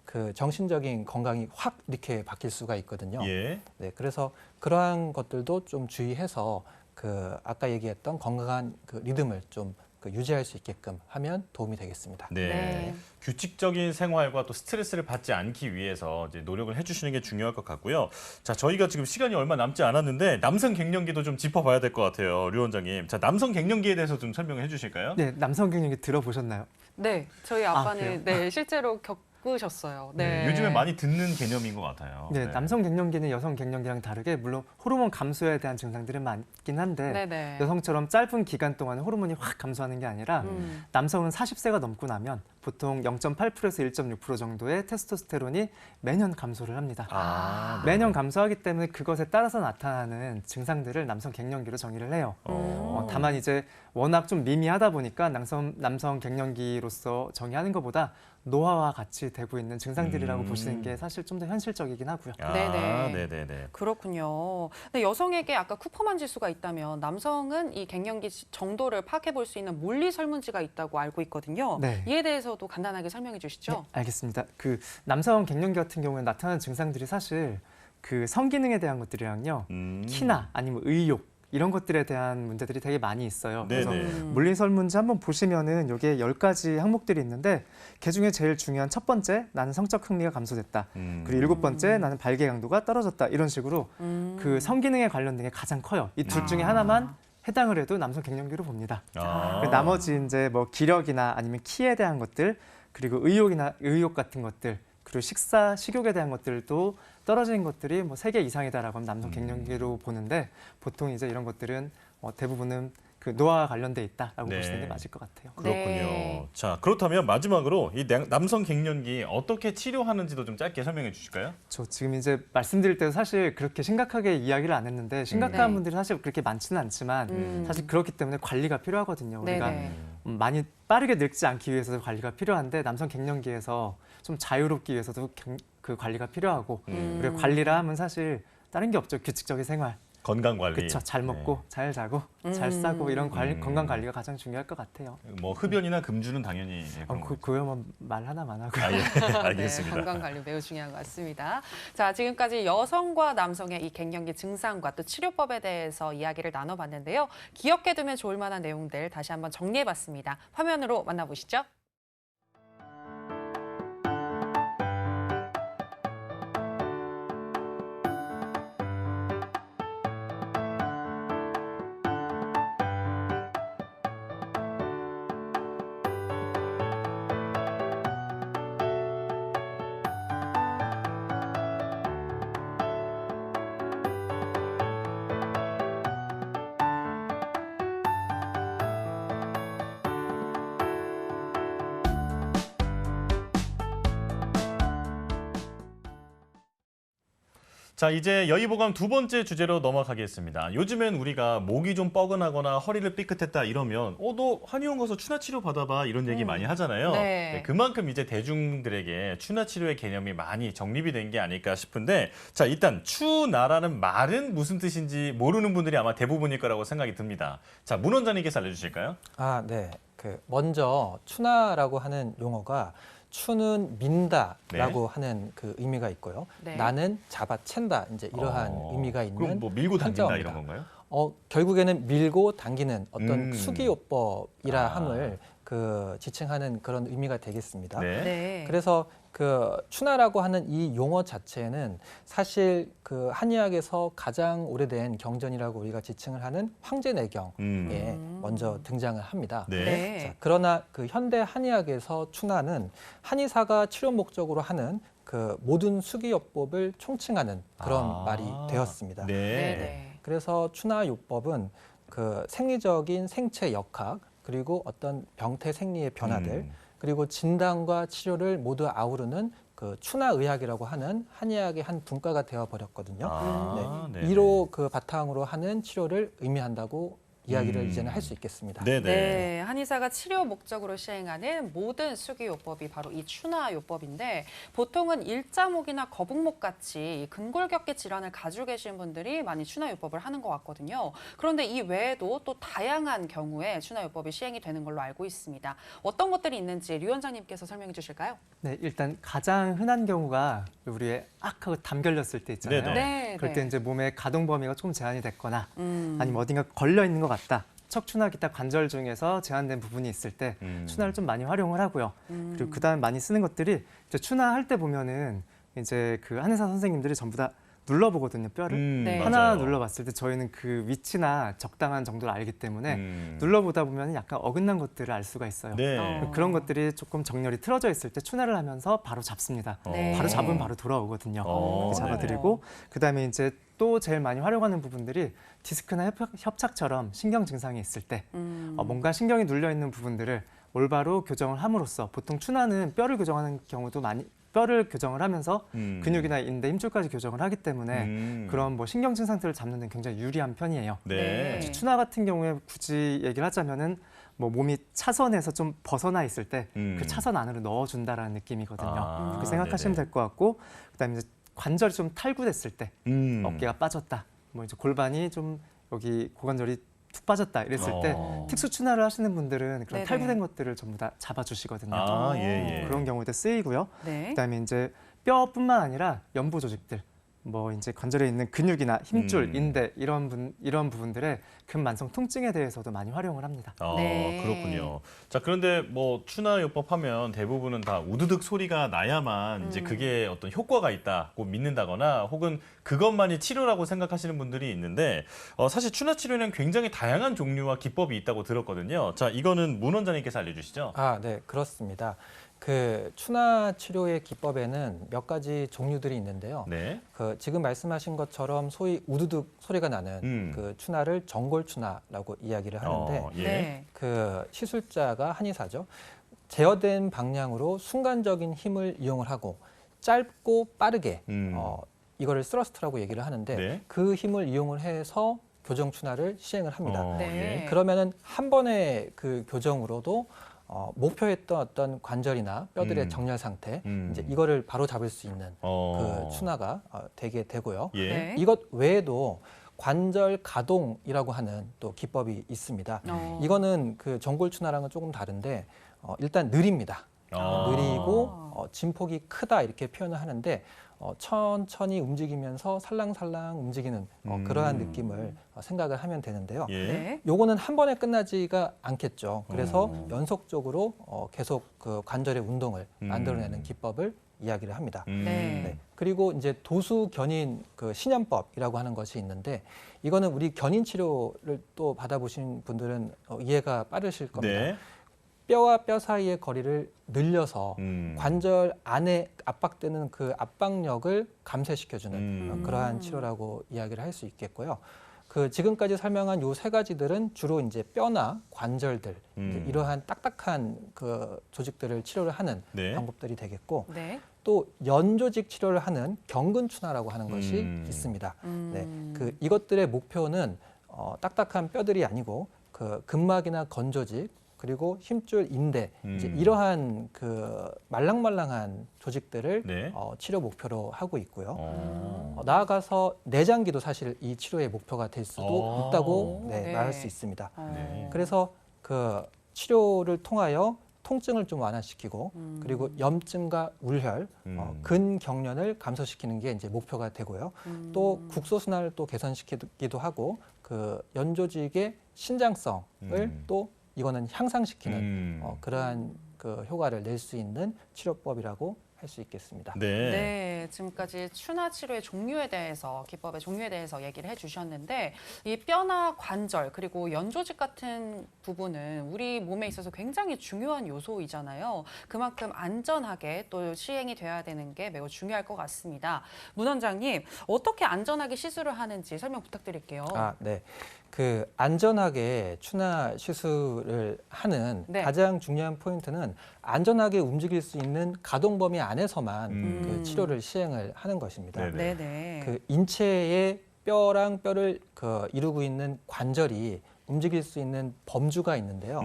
그 정신적인 건강이 확 이렇게 바뀔 수가 있거든요. 예. 네, 그래서 그러한 것들도 좀 주의해서 그 아까 얘기했던 건강한 그 리듬을 좀 그 유지할 수 있게끔 하면 도움이 되겠습니다. 네. 네. 규칙적인 생활과 또 스트레스를 받지 않기 위해서 이제 노력을 해주시는 게 중요할 것 같고요. 자, 저희가 지금 시간이 얼마 남지 않았는데 남성 갱년기도 좀 짚어봐야 될 것 같아요, 류 원장님. 자, 남성 갱년기에 대해서 좀 설명해 주실까요? 네, 남성 갱년기 들어보셨나요? 네, 저희 그래요? 아빠는 네, 실제로 겪으셨어요. 네. 요즘에 많이 듣는 개념인 것 같아요. 네, 남성 갱년기는 여성 갱년기랑 다르게 물론 호르몬 감소에 대한 증상들은 많긴 한데 네네. 여성처럼 짧은 기간 동안 호르몬이 확 감소하는 게 아니라 남성은 40세가 넘고 나면 보통 0.8%에서 1.6% 정도의 테스토스테론이 매년 감소를 합니다. 아, 네. 매년 감소하기 때문에 그것에 따라서 나타나는 증상들을 남성 갱년기로 정의를 해요. 다만 이제 워낙 좀 미미하다 보니까 남성 갱년기로서 정의하는 것보다 노화와 같이 되고 있는 증상들이라고 보시는 게 사실 좀 더 현실적이긴 하고요. 아, 네네. 네네네. 그렇군요. 근데 여성에게 아까 쿠퍼만 지수가 있다면 남성은 이 갱년기 정도를 파악해 볼 수 있는 물리 설문지가 있다고 알고 있거든요. 네. 이에 대해서도 간단하게 설명해 주시죠. 네, 알겠습니다. 그 남성 갱년기 같은 경우에 나타나는 증상들이 사실 그 성기능에 대한 것들이랑요, 키나 아니면 의욕 이런 것들에 대한 문제들이 되게 많이 있어요. 그래서 네네. 물리설문지 한번 보시면은 이게 10가지 항목들이 있는데 그 중에 제일 중요한 첫 번째, 나는 성적 흥미가 감소됐다. 그리고 7번째, 나는 발개 강도가 떨어졌다. 이런 식으로 그 성기능에 관련된 게 가장 커요. 이 둘 중에 하나만 해당을 해도 남성 갱년기로 봅니다. 아. 나머지 이제 뭐 기력이나 아니면 키에 대한 것들, 그리고 의욕 같은 것들, 그리고 식욕에 대한 것들도 떨어지는 것들이 뭐 3개 이상이다라고 하면 남성 갱년기로 보는데 보통 이제 이런 것들은 대부분은 그 노화와 관련돼 있다라고 네. 보시는 게 맞을 것 같아요. 그렇군요. 네. 자, 그렇다면 마지막으로 이 남성 갱년기 어떻게 치료하는지도 좀 짧게 설명해 주실까요? 저 지금 이제 말씀드릴 때도 사실 그렇게 심각하게 이야기를 안 했는데 심각한 네. 분들이 사실 그렇게 많지는 않지만 사실 그렇기 때문에 관리가 필요하거든요. 우리가 네네. 많이 빠르게 늙지 않기 위해서도 관리가 필요한데 남성 갱년기에서 좀 자유롭기 위해서도 그 관리가 필요하고 그리고 관리라 하면 사실 다른 게 없죠. 규칙적인 생활. 건강 관리. 그렇죠. 잘 먹고 잘 자고 잘 싸고 이런 건강 관리가 가장 중요할 것 같아요. 뭐 흡연이나 금주는 당연히 그런 거죠. 그거만 말 하나만 하고요. 아, 예. 네, 알겠습니다. 건강 관리 매우 중요한 것 같습니다. 자, 지금까지 여성과 남성의 이 갱년기 증상과 또 치료법에 대해서 이야기를 나눠봤는데요. 기억해두면 좋을 만한 내용들 다시 한번 정리해봤습니다. 화면으로 만나보시죠. 자, 이제 여의보감 두 번째 주제로 넘어가겠습니다. 요즘엔 우리가 목이 좀 뻐근하거나 허리를 삐끗했다 이러면 너 한의원 가서 추나 치료 받아봐 이런 얘기 많이 하잖아요. 네. 네, 그만큼 이제 대중들에게 추나 치료의 개념이 많이 정립이 된 게 아닐까 싶은데 자, 일단 추나라는 말은 무슨 뜻인지 모르는 분들이 아마 대부분일 거라고 생각이 듭니다. 자, 문 원장님께서 알려주실까요? 아, 네. 그 먼저 추나라고 하는 용어가 추는 민다라고 하는 그 의미가 있고요. 네. 나는 잡아챈다 이제 이러한 의미가 있는 그럼 뭐 밀고 당긴다 한자어입니다. 이런 건가요? 결국에는 밀고 당기는 어떤 수기요법이라 아. 함을 그 지칭하는 그런 의미가 되겠습니다. 네. 네. 그래서 그 추나라고 하는 이 용어 자체는 사실 그 한의학에서 가장 오래된 경전이라고 우리가 지칭을 하는 황제내경에 먼저 등장을 합니다. 네. 네. 자, 그러나 그 현대 한의학에서 추나는 한의사가 치료 목적으로 하는 그 모든 수기요법을 총칭하는 그런 말이 되었습니다. 네. 네. 그래서 추나요법은 그 생리적인 생체 역학 그리고 어떤 병태 생리의 변화들 그리고 진단과 치료를 모두 아우르는 그 추나의학이라고 하는 한의학의 한 분과가 되어 버렸거든요. 아, 네. 네네. 이로 그 바탕으로 하는 치료를 의미한다고 이야기를 이제는 할 수 있겠습니다. 네네. 네, 한의사가 치료 목적으로 시행하는 모든 수기요법이 바로 이 추나요법인데 보통은 일자목이나 거북목 같이 근골격계 질환을 가지고 계신 분들이 많이 추나요법을 하는 것 같거든요. 그런데 이 외에도 또 다양한 경우에 추나요법이 시행이 되는 걸로 알고 있습니다. 어떤 것들이 있는지 류 원장님께서 설명해 주실까요? 네, 일단 가장 흔한 경우가 우리의 악하고 담 걸렸을 때 있잖아요. 네네. 네, 그럴 때 이제 몸의 가동 범위가 조금 제한이 됐거나 아니면 음. 어딘가 걸려 있는 것 같다. 척추나 기타 관절 중에서 제한된 부분이 있을 때 추나를 좀 많이 활용을 하고요. 그리고 그다음 많이 쓰는 것들이 이제 추나 할 때 보면은 이제 그 한의사 선생님들이 전부 다 눌러보거든요, 뼈를. 네. 하나 맞아요. 눌러봤을 때 저희는 그 위치나 적당한 정도를 알기 때문에 음. 눌러보다 보면 약간 어긋난 것들을 알 수가 있어요. 네. 그런 것들이 조금 정렬이 틀어져 있을 때 추나를 하면서 바로 잡습니다. 네. 바로 잡으면 바로 돌아오거든요. 어, 이렇게 네네. 잡아드리고 그다음에 이제 또 제일 많이 활용하는 부분들이 디스크나 협착처럼 신경 증상이 있을 때 뭔가 신경이 눌려 있는 부분들을 올바로 교정을 함으로써 보통 추나는 뼈를 교정하는 경우도 많이 뼈를 교정을 하면서 근육이나 인대, 힘줄까지 교정을 하기 때문에 그런 뭐 신경 증상들을 잡는 데는 굉장히 유리한 편이에요. 네. 네. 추나 같은 경우에 굳이 얘기를 하자면은 뭐 몸이 차선에서 좀 벗어나 있을 때 그 차선 안으로 넣어준다라는 느낌이거든요. 아, 그렇게 생각하시면 네네. 될 것 같고 그다음에 이제 관절이 좀 탈구됐을 때 어깨가 음. 빠졌다, 뭐 이제 골반이 좀 여기 고관절이 툭 빠졌다 이랬을 때 어. 특수 추나를 하시는 분들은 그런 네네. 탈구된 것들을 전부 다 잡아주시거든요. 아, 예, 예. 그런 경우에도 쓰이고요. 네. 그다음에 이제 뼈뿐만 아니라 연부 조직들, 뭐 이제 관절에 있는 근육이나 힘줄, 인대 이런 부분들의 근만성 통증에 대해서도 많이 활용을 합니다. 네. 그렇군요. 자, 그런데 뭐 추나요법 하면 대부분은 다 우드득 소리가 나야만 이제 그게 어떤 효과가 있다고 믿는다거나 혹은 그것만이 치료라고 생각하시는 분들이 있는데 사실 추나 치료는 굉장히 다양한 종류와 기법이 있다고 들었거든요. 자, 이거는 문 원장님께서 알려주시죠. 아, 네, 그렇습니다. 그 추나 치료의 기법에는 몇 가지 종류들이 있는데요. 네. 그 지금 말씀하신 것처럼 소위 우두둑 소리가 나는 그 추나를 정골 추나라고 이야기를 하는데 예. 네. 그 시술자가 한의사죠. 제어된 방향으로 순간적인 힘을 이용을 하고 짧고 빠르게 이거를 스러스트라고 얘기를 하는데 네. 그 힘을 이용을 해서 교정 추나를 시행을 합니다. 네. 예. 그러면은 한 번의 그 교정으로도 목표했던 어떤 관절이나 뼈들의 정렬 상태 이제 이거를 바로 잡을 수 있는 그 추나가 되게 되고요. 예. 네. 이것 외에도 관절 가동이라고 하는 또 기법이 있습니다. 이거는 그 정골 추나랑은 조금 다른데 일단 느립니다. 느리고 진폭이 크다 이렇게 표현을 하는데 천천히 움직이면서 살랑살랑 움직이는 그러한 느낌을 생각을 하면 되는데요. 예. 네. 요거는 한 번에 끝나지가 않겠죠. 그래서 연속적으로 계속 그 관절의 운동을 만들어내는 기법을 이야기를 합니다. 네. 네. 그리고 이제 도수 견인 그 신연법이라고 하는 것이 있는데 이거는 우리 견인 치료를 또 받아보신 분들은 이해가 빠르실 겁니다. 네. 뼈와 뼈 사이의 거리를 늘려서 관절 안에 압박되는 그 압박력을 감쇄시켜주는 그러한 치료라고 이야기를 할 수 있겠고요. 그 지금까지 설명한 요 세 가지들은 주로 이제 뼈나 관절들 이제 이러한 딱딱한 그 조직들을 치료를 하는 네. 방법들이 되겠고 네. 또 연조직 치료를 하는 경근추나라고 하는 것이 있습니다. 네, 그 이것들의 목표는 딱딱한 뼈들이 아니고 그 근막이나 건조직 그리고 힘줄, 인대 이제 이러한 그 말랑말랑한 조직들을 네. 치료 목표로 하고 있고요. 나아가서 내장기도 사실 이 치료의 목표가 될 수도 있다고 네. 말할 수 있습니다. 네. 그래서 그 치료를 통하여 통증을 좀 완화시키고 그리고 염증과 울혈, 근경련을 감소시키는 게 이제 목표가 되고요. 또 국소순환을 또 개선시키기도 하고 그 연조직의 신장성을 또 이거는 향상시키는 그러한 그 효과를 낼 수 있는 치료법이라고 할 수 있겠습니다. 네. 네, 지금까지 추나 치료의 종류에 대해서, 기법의 종류에 대해서 얘기를 해주셨는데 이 뼈나 관절 그리고 연조직 같은 부분은 우리 몸에 있어서 굉장히 중요한 요소이잖아요. 그만큼 안전하게 또 시행이 돼야 되는 게 매우 중요할 것 같습니다. 문 원장님, 어떻게 안전하게 시술을 하는지 설명 부탁드릴게요. 아, 네. 그 안전하게 추나 시술을 하는 네. 가장 중요한 포인트는 안전하게 움직일 수 있는 가동 범위 안에서만 그 치료를 시행을 하는 것입니다. 네네. 네네. 그 인체의 뼈랑 뼈를 그 이루고 있는 관절이 움직일 수 있는 범주가 있는데요.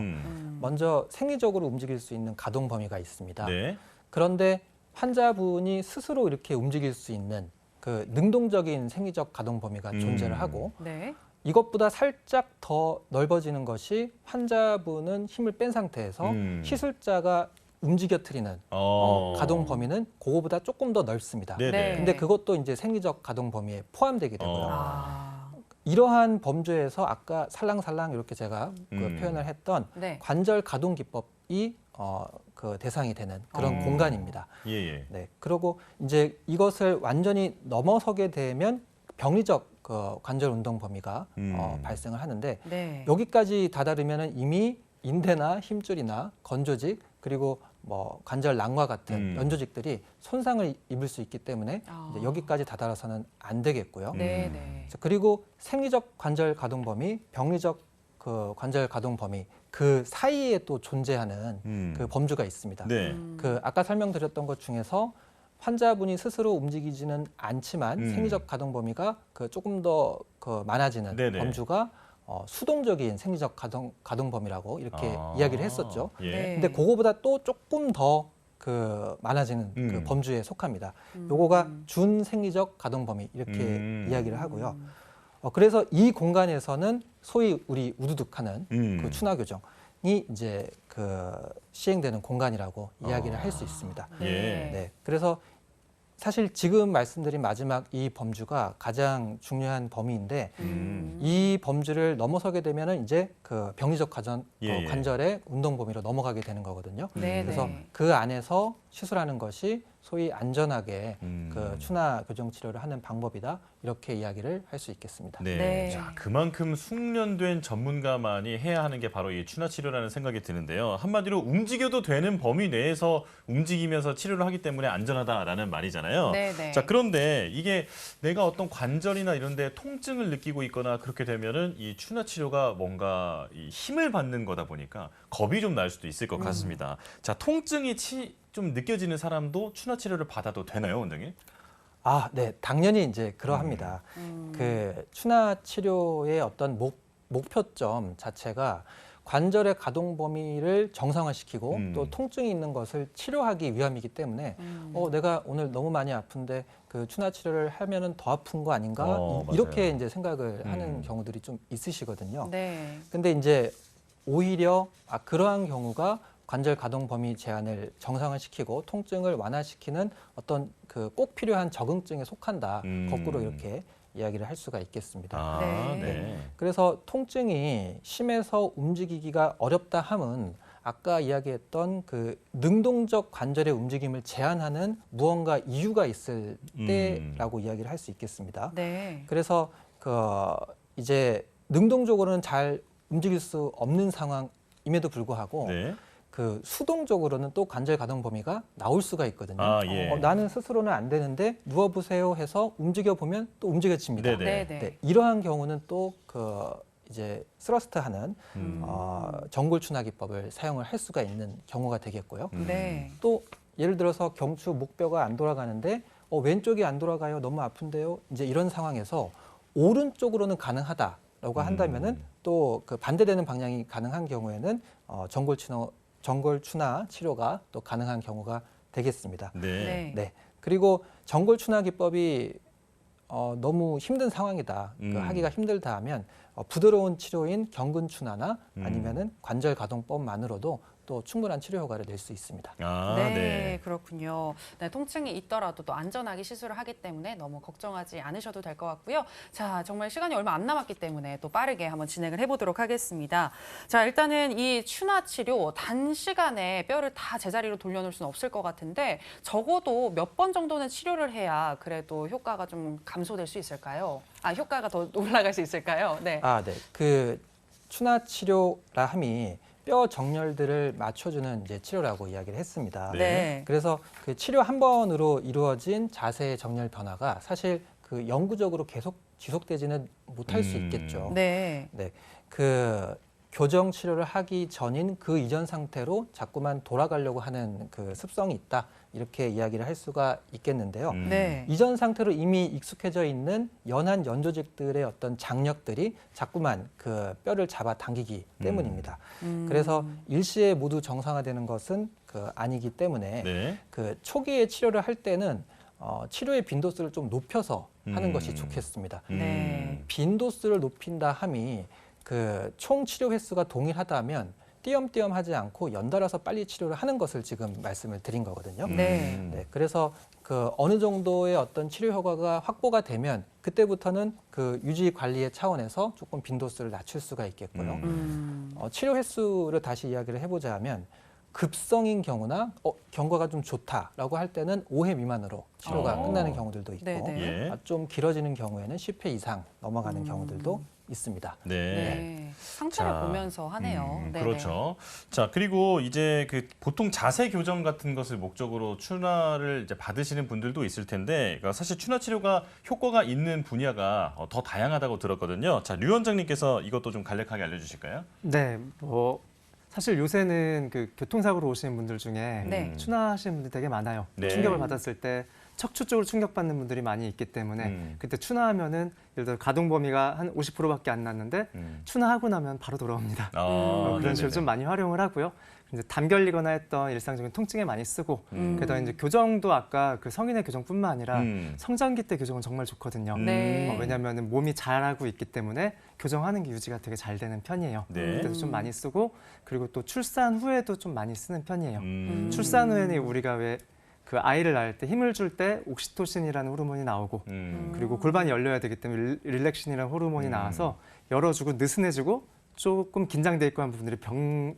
먼저 생리적으로 움직일 수 있는 가동 범위가 있습니다. 네. 그런데 환자분이 스스로 이렇게 움직일 수 있는 그 능동적인 생리적 가동 범위가 존재를 하고 네. 이것보다 살짝 더 넓어지는 것이 환자분은 힘을 뺀 상태에서 시술자가 움직여뜨리는 가동 범위는 그거보다 조금 더 넓습니다. 네네. 네. 근데 그것도 이제 생리적 가동 범위에 포함되게 되고요. 아. 이러한 범주에서 아까 살랑살랑 이렇게 제가 그 표현을 했던 네. 관절 가동 기법이 그 대상이 되는 그런 공간입니다. 예. 네. 그리고 이제 이것을 완전히 넘어서게 되면 병리적 그 관절 운동 범위가 발생을 하는데 네. 여기까지 다다르면은 이미 인대나 힘줄이나 건조직 그리고 뭐 관절 낭과 같은 연조직들이 손상을 입을 수 있기 때문에 이제 여기까지 다다라서는 안 되겠고요. 네. 네. 자, 그리고 생리적 관절 가동 범위, 병리적 그 관절 가동 범위 그 사이에 또 존재하는 그 범주가 있습니다. 네. 그 아까 설명드렸던 것 중에서 환자분이 스스로 움직이지는 않지만 생리적 가동 범위가 그 조금 더 그 많아지는 네네. 범주가 수동적인 생리적 가동 범위라고 이렇게 이야기를 했었죠. 예. 네. 근데 그거보다 또 조금 더 그 많아지는 그 범주에 속합니다. 요거가 준생리적 가동 범위 이렇게 이야기를 하고요. 그래서 이 공간에서는 소위 우리 우두둑하는 그 추나 교정이 이제 그 시행되는 공간이라고 이야기를 할 수 있습니다. 예. 네, 그래서 사실 지금 말씀드린 마지막 이 범주가 가장 중요한 범위인데 이 범주를 넘어서게 되면은 이제 그 병리적 예. 관절의 운동 범위로 넘어가게 되는 거거든요. 네. 그래서 네. 그 안에서 시술하는 것이 소위 안전하게 그 추나 교정 치료를 하는 방법이다 이렇게 이야기를 할 수 있겠습니다. 네. 네. 자, 그만큼 숙련된 전문가만이 해야 하는 게 바로 이 추나 치료라는 생각이 드는데요. 한마디로 움직여도 되는 범위 내에서 움직이면서 치료를 하기 때문에 안전하다라는 말이잖아요. 네. 네. 자, 그런데 이게 내가 어떤 관절이나 이런 데 통증을 느끼고 있거나 그렇게 되면은 이 추나 치료가 뭔가 이 힘을 받는 거다 보니까 겁이 좀 날 수도 있을 것 같습니다. 자, 통증이 좀 느껴지는 사람도 추나 치료를 받아도 되나요, 원장님? 아, 네, 당연히 이제 그러합니다. 그 추나 치료의 어떤 목표점 자체가 관절의 가동 범위를 정상화시키고 또 통증이 있는 것을 치료하기 위함이기 때문에 내가 오늘 너무 많이 아픈데 그 추나 치료를 하면은 더 아픈 거 아닌가 이렇게 맞아요. 이제 생각을 하는 경우들이 좀 있으시거든요. 네. 근데 이제 오히려 그러한 경우가 관절 가동 범위 제한을 정상화시키고 통증을 완화시키는 어떤 그 꼭 필요한 적응증에 속한다. 거꾸로 이렇게 이야기를 할 수가 있겠습니다. 아, 네. 네. 그래서 통증이 심해서 움직이기가 어렵다 함은 아까 이야기했던 그 능동적 관절의 움직임을 제한하는 무언가 이유가 있을 때라고 이야기를 할 수 있겠습니다. 네. 그래서 그 이제 능동적으로는 잘 움직일 수 없는 상황임에도 불구하고 네. 그 수동적으로는 또 관절 가동 범위가 나올 수가 있거든요. 아, 예. 나는 스스로는 안 되는데 누워보세요 해서 움직여 보면 또 움직여집니다. 네네. 네. 네, 이러한 경우는 또 그 이제 스러스트하는 정골 추나 기법을 사용을 할 수가 있는 경우가 되겠고요. 네. 또 예를 들어서 경추 목뼈가 안 돌아가는데 왼쪽이 안 돌아가요. 너무 아픈데요. 이제 이런 상황에서 오른쪽으로는 가능하다라고 한다면은 또 그 반대되는 방향이 가능한 경우에는 정골 추나 치료가 또 가능한 경우가 되겠습니다. 네. 네. 네. 그리고 정골 추나 기법이 너무 힘든 상황이다. 그 하기가 힘들다 하면 부드러운 치료인 경근 추나나 아니면은 관절 가동법만으로도 또 충분한 치료 효과를 낼 수 있습니다. 아, 네, 네. 그렇군요. 네, 통증이 있더라도 또 안전하게 시술을 하기 때문에 너무 걱정하지 않으셔도 될 것 같고요. 자, 정말 시간이 얼마 안 남았기 때문에 또 빠르게 한번 진행을 해보도록 하겠습니다. 자, 일단은 이 추나 치료 단시간에 뼈를 다 제자리로 돌려놓을 수는 없을 것 같은데 적어도 몇 번 정도는 치료를 해야 그래도 효과가 좀 감소될 수 있을까요? 효과가 더 올라갈 수 있을까요? 네. 네. 그 추나 치료라 함이 뼈 정렬들을 맞춰주는 이제 치료라고 이야기를 했습니다. 네. 그래서 그 치료 한 번으로 이루어진 자세 정렬 변화가 사실 그 영구적으로 계속 지속되지는 못할 수 있겠죠. 네. 네. 그 교정 치료를 하기 전인 그 이전 상태로 자꾸만 돌아가려고 하는 그 습성이 있다. 이렇게 이야기를 할 수가 있겠는데요. 네. 이전 상태로 이미 익숙해져 있는 연한 연조직들의 어떤 장력들이 자꾸만 그 뼈를 잡아 당기기 때문입니다. 그래서 일시에 모두 정상화되는 것은 아니기 때문에 네. 그 초기에 치료를 할 때는 치료의 빈도수를 좀 높여서 하는 것이 좋겠습니다. 네. 빈도수를 높인다 함이 그 총 치료 횟수가 동일하다면 띄엄띄엄 하지 않고 연달아서 빨리 치료를 하는 것을 지금 말씀을 드린 거거든요. 네. 네, 그래서 그 어느 정도의 어떤 치료 효과가 확보가 되면 그때부터는 그 유지 관리의 차원에서 조금 빈도수를 낮출 수가 있겠고요. 치료 횟수를 다시 이야기를 해보자면 급성인 경우나 경과가 좀 좋다라고 할 때는 5회 미만으로 치료가 끝나는 경우들도 있고 네네. 예. 좀 길어지는 경우에는 10회 이상 넘어가는 경우들도 있습니다. 네. 네. 상태를 자, 보면서 하네요. 네네. 그렇죠. 자, 그리고 이제 그 보통 자세 교정 같은 것을 목적으로 추나를 이제 받으시는 분들도 있을 텐데, 그러니까 사실 추나 치료가 효과가 있는 분야가 더 다양하다고 들었거든요. 자, 류 원장님께서 이것도 좀 간략하게 알려주실까요? 네, 뭐 사실 요새는 그 교통사고로 오시는 분들 중에 네. 추나하시는 분들 되게 많아요. 네. 충격을 받았을 때 척추 쪽으로 충격받는 분들이 많이 있기 때문에 그때 추나하면은 예를 들어 가동 범위가 한 50%밖에 안 났는데 추나하고 나면 바로 돌아옵니다. 그런 식으로 좀 많이 활용을 하고요. 이제 담결리거나 했던 일상적인 통증에 많이 쓰고 게다가 이제 교정도 아까 그 성인의 교정뿐만 아니라 성장기 때 교정은 정말 좋거든요. 네. 왜냐하면 몸이 자라고 있기 때문에 교정하는 게 유지가 되게 잘 되는 편이에요. 네. 그때도 좀 많이 쓰고 그리고 또 출산 후에도 좀 많이 쓰는 편이에요. 출산 후에는 우리가 왜 그 아이를 낳을 때 힘을 줄 때 옥시토신이라는 호르몬이 나오고 그리고 골반이 열려야 되기 때문에 릴렉신이라는 호르몬이 나와서 열어주고 느슨해지고 조금 긴장돼 있고 한 부분들이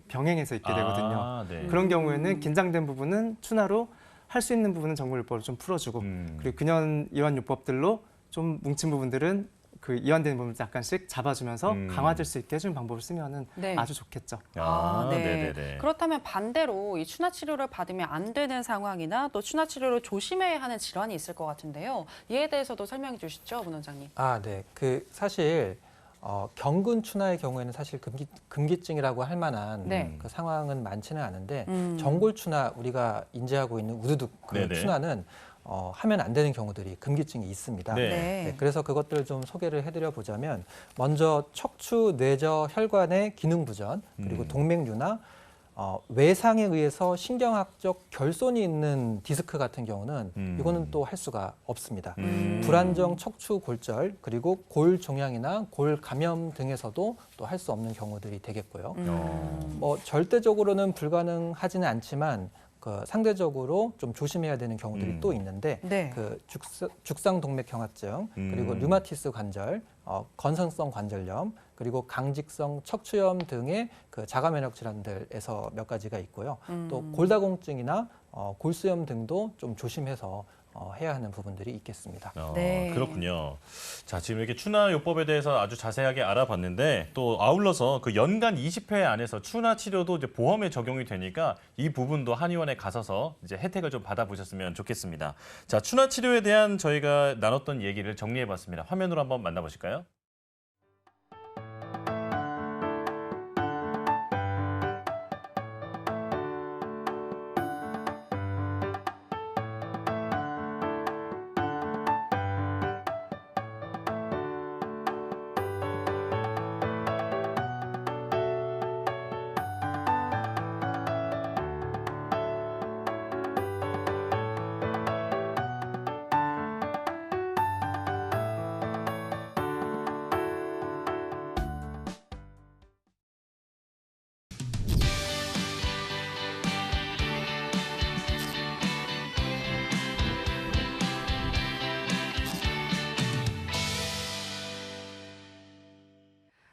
병행해서 있게 되거든요. 네. 그런 경우에는 긴장된 부분은 추나로 할 수 있는 부분은 정골요법으로 좀 풀어주고 그리고 근연 이완 요법들로 좀 뭉친 부분들은 그 이완된 부분을 약간씩 잡아주면서 강화될 수 있게 해주는 방법을 쓰면은 네. 아주 좋겠죠. 네. 네네네. 그렇다면 반대로 이 추나 치료를 받으면 안 되는 상황이나 또 추나 치료를 조심해야 하는 질환이 있을 것 같은데요. 이에 대해서도 설명해 주시죠, 문 원장님. 네. 그 사실 경근 추나의 경우에는 사실 금기증이라고 할 만한 네. 그 상황은 많지는 않은데 정골 추나 우리가 인지하고 있는 우두둑 그 네네. 추나는 하면 안 되는 경우들이 금기증이 있습니다. 네. 네, 그래서 그것들을 좀 소개를 해드려 보자면 먼저 척추 뇌저 혈관의 기능 부전 그리고 동맥류나 외상에 의해서 신경학적 결손이 있는 디스크 같은 경우는 이거는 또 할 수가 없습니다. 불안정 척추 골절 그리고 골 종양이나 골 감염 등에서도 또 할 수 없는 경우들이 되겠고요. 뭐 절대적으로는 불가능하지는 않지만 그 상대적으로 좀 조심해야 되는 경우들이 또 있는데 네. 그 죽상동맥경화증 그리고 류마티스 관절, 건선성 관절염 그리고 강직성 척추염 등의 그 자가면역 질환들에서 몇 가지가 있고요. 또 골다공증이나 골수염 등도 좀 조심해서 해야 하는 부분들이 있겠습니다. 네. 그렇군요. 자, 지금 이렇게 추나 요법에 대해서 아주 자세하게 알아봤는데 또 아울러서 그 연간 20회 안에서 추나 치료도 이제 보험에 적용이 되니까 이 부분도 한의원에 가셔서 이제 혜택을 좀 받아보셨으면 좋겠습니다. 자, 추나 치료에 대한 저희가 나눴던 얘기를 정리해봤습니다. 화면으로 한번 만나보실까요?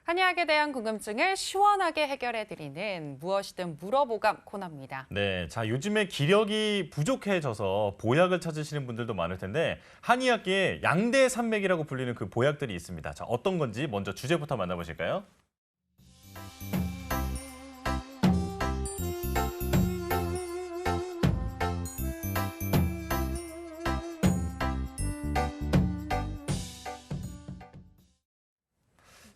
한의학에 대한 궁금증을 시원하게 해결해드리는 무엇이든 물어보감 코너입니다. 네, 자, 요즘에 기력이 부족해져서 보약을 찾으시는 분들도 많을 텐데 한의학계에 양대 산맥이라고 불리는 그 보약들이 있습니다. 자, 어떤 건지 먼저 주제부터 만나보실까요?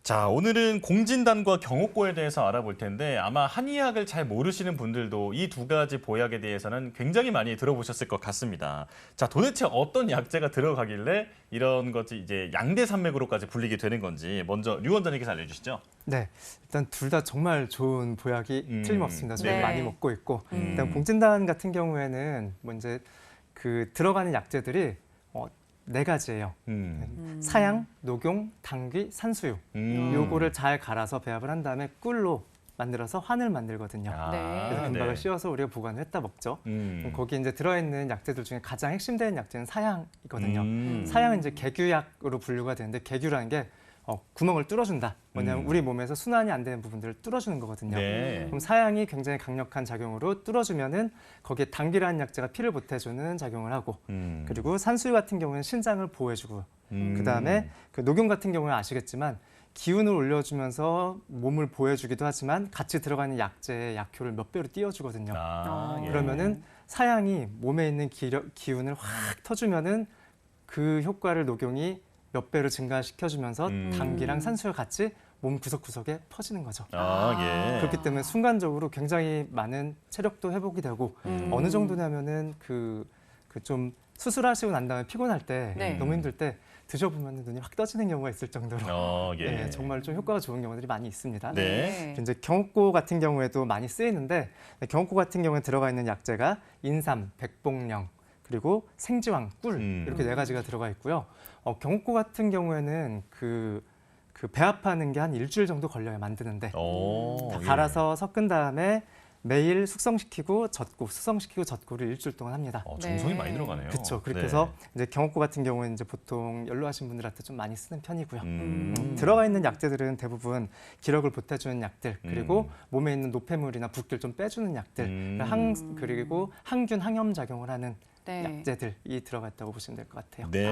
자, 오늘은 공진단과 경옥고에 대해서 알아볼 텐데 아마 한의학을 잘 모르시는 분들도 이 두 가지 보약에 대해서는 굉장히 많이 들어보셨을 것 같습니다. 자, 도대체 어떤 약재가 들어가길래 이런 것이 이제 양대산맥으로까지 불리게 되는 건지 먼저 류 원장님께서 알려주시죠. 네, 일단 둘 다 정말 좋은 보약이 틀림없습니다. 저희 네. 많이 먹고 있고 일단 공진단 같은 경우에는 뭐 이제 그 들어가는 약재들이 4가지예요. 사양, 녹용, 당귀, 산수유. 요거를 잘 갈아서 배합을 한 다음에 꿀로 만들어서 환을 만들거든요. 네. 그래서 금박을 씌워서 우리가 보관을 했다 먹죠. 그럼 거기 이제 들어있는 약재들 중에 가장 핵심되는 약재는 사양이거든요. 사양은 이제 개규약으로 분류가 되는데 개규라는 게 구멍을 뚫어준다. 뭐냐면 우리 몸에서 순환이 안 되는 부분들을 뚫어주는 거거든요. 네. 그럼 사양이 굉장히 강력한 작용으로 뚫어주면은 거기에 당귀라는 약재가 피를 보태주는 작용을 하고 그리고 산수유 같은 경우는 신장을 보호해주고 그다음에 그 녹용 같은 경우는 아시겠지만 기운을 올려주면서 몸을 보호해주기도 하지만 같이 들어가는 약재의 약효를 몇 배로 띄워주거든요. 예. 그러면은 사양이 몸에 있는 기운을 확 터주면은 그 효과를 녹용이 몇 배로 증가시켜주면서 당귀랑 산수유가 같이 몸 구석구석에 퍼지는 거죠. 예. 그렇기 때문에 순간적으로 굉장히 많은 체력도 회복이 되고 어느 정도냐면은 그 좀 수술하시고 난 다음에 피곤할 때 네. 너무 힘들 때 드셔보면 눈이 확 떠지는 경우가 있을 정도로 예. 네, 정말 좀 효과가 좋은 경우들이 많이 있습니다. 네. 이제 경옥고 같은 경우에도 많이 쓰이는데 경옥고 같은 경우에 들어가 있는 약재가 인삼, 백봉령 그리고 생지황, 꿀 이렇게 4가지가 들어가 있고요. 경옥고 같은 경우에는 그 배합하는 게 한 일주일 정도 걸려요 만드는데 다 예. 갈아서 섞은 다음에 매일 숙성시키고 젓고 수성시키고 젓고를 일주일 동안 합니다. 정성이 네. 많이 들어가네요. 그렇죠. 그렇게 네. 해서 이제 경옥고 같은 경우는 이제 보통 연로하신 분들한테 좀 많이 쓰는 편이고요. 들어가 있는 약재들은 대부분 기력을 보태주는 약들 그리고 몸에 있는 노폐물이나 붓기를 좀 빼주는 약들 그리고 항균 항염 작용을 하는 네. 약재들이 들어가 있다고 보시면 될 것 같아요. 네.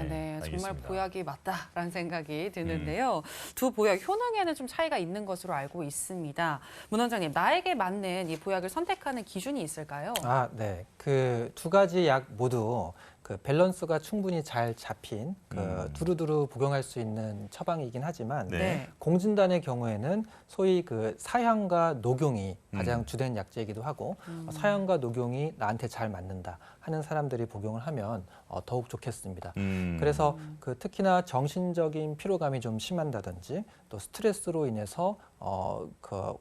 네, 정말 알겠습니다. 보약이 맞다라는 생각이 드는데요. 두 보약 효능에는 좀 차이가 있는 것으로 알고 있습니다. 문 원장님, 나에게 맞는 이 보약을 선택하는 기준이 있을까요? 네. 그 2가지 약 모두 그 밸런스가 충분히 잘 잡힌 그 두루두루 복용할 수 있는 처방이긴 하지만 네. 공진단의 경우에는 소위 그 사양과 녹용이 가장 주된 약재이기도 하고 사양과 녹용이 나한테 잘 맞는다 하는 사람들이 복용을 하면 더욱 좋겠습니다. 그래서 그 특히나 정신적인 피로감이 좀 심한다든지 또 스트레스로 인해서 그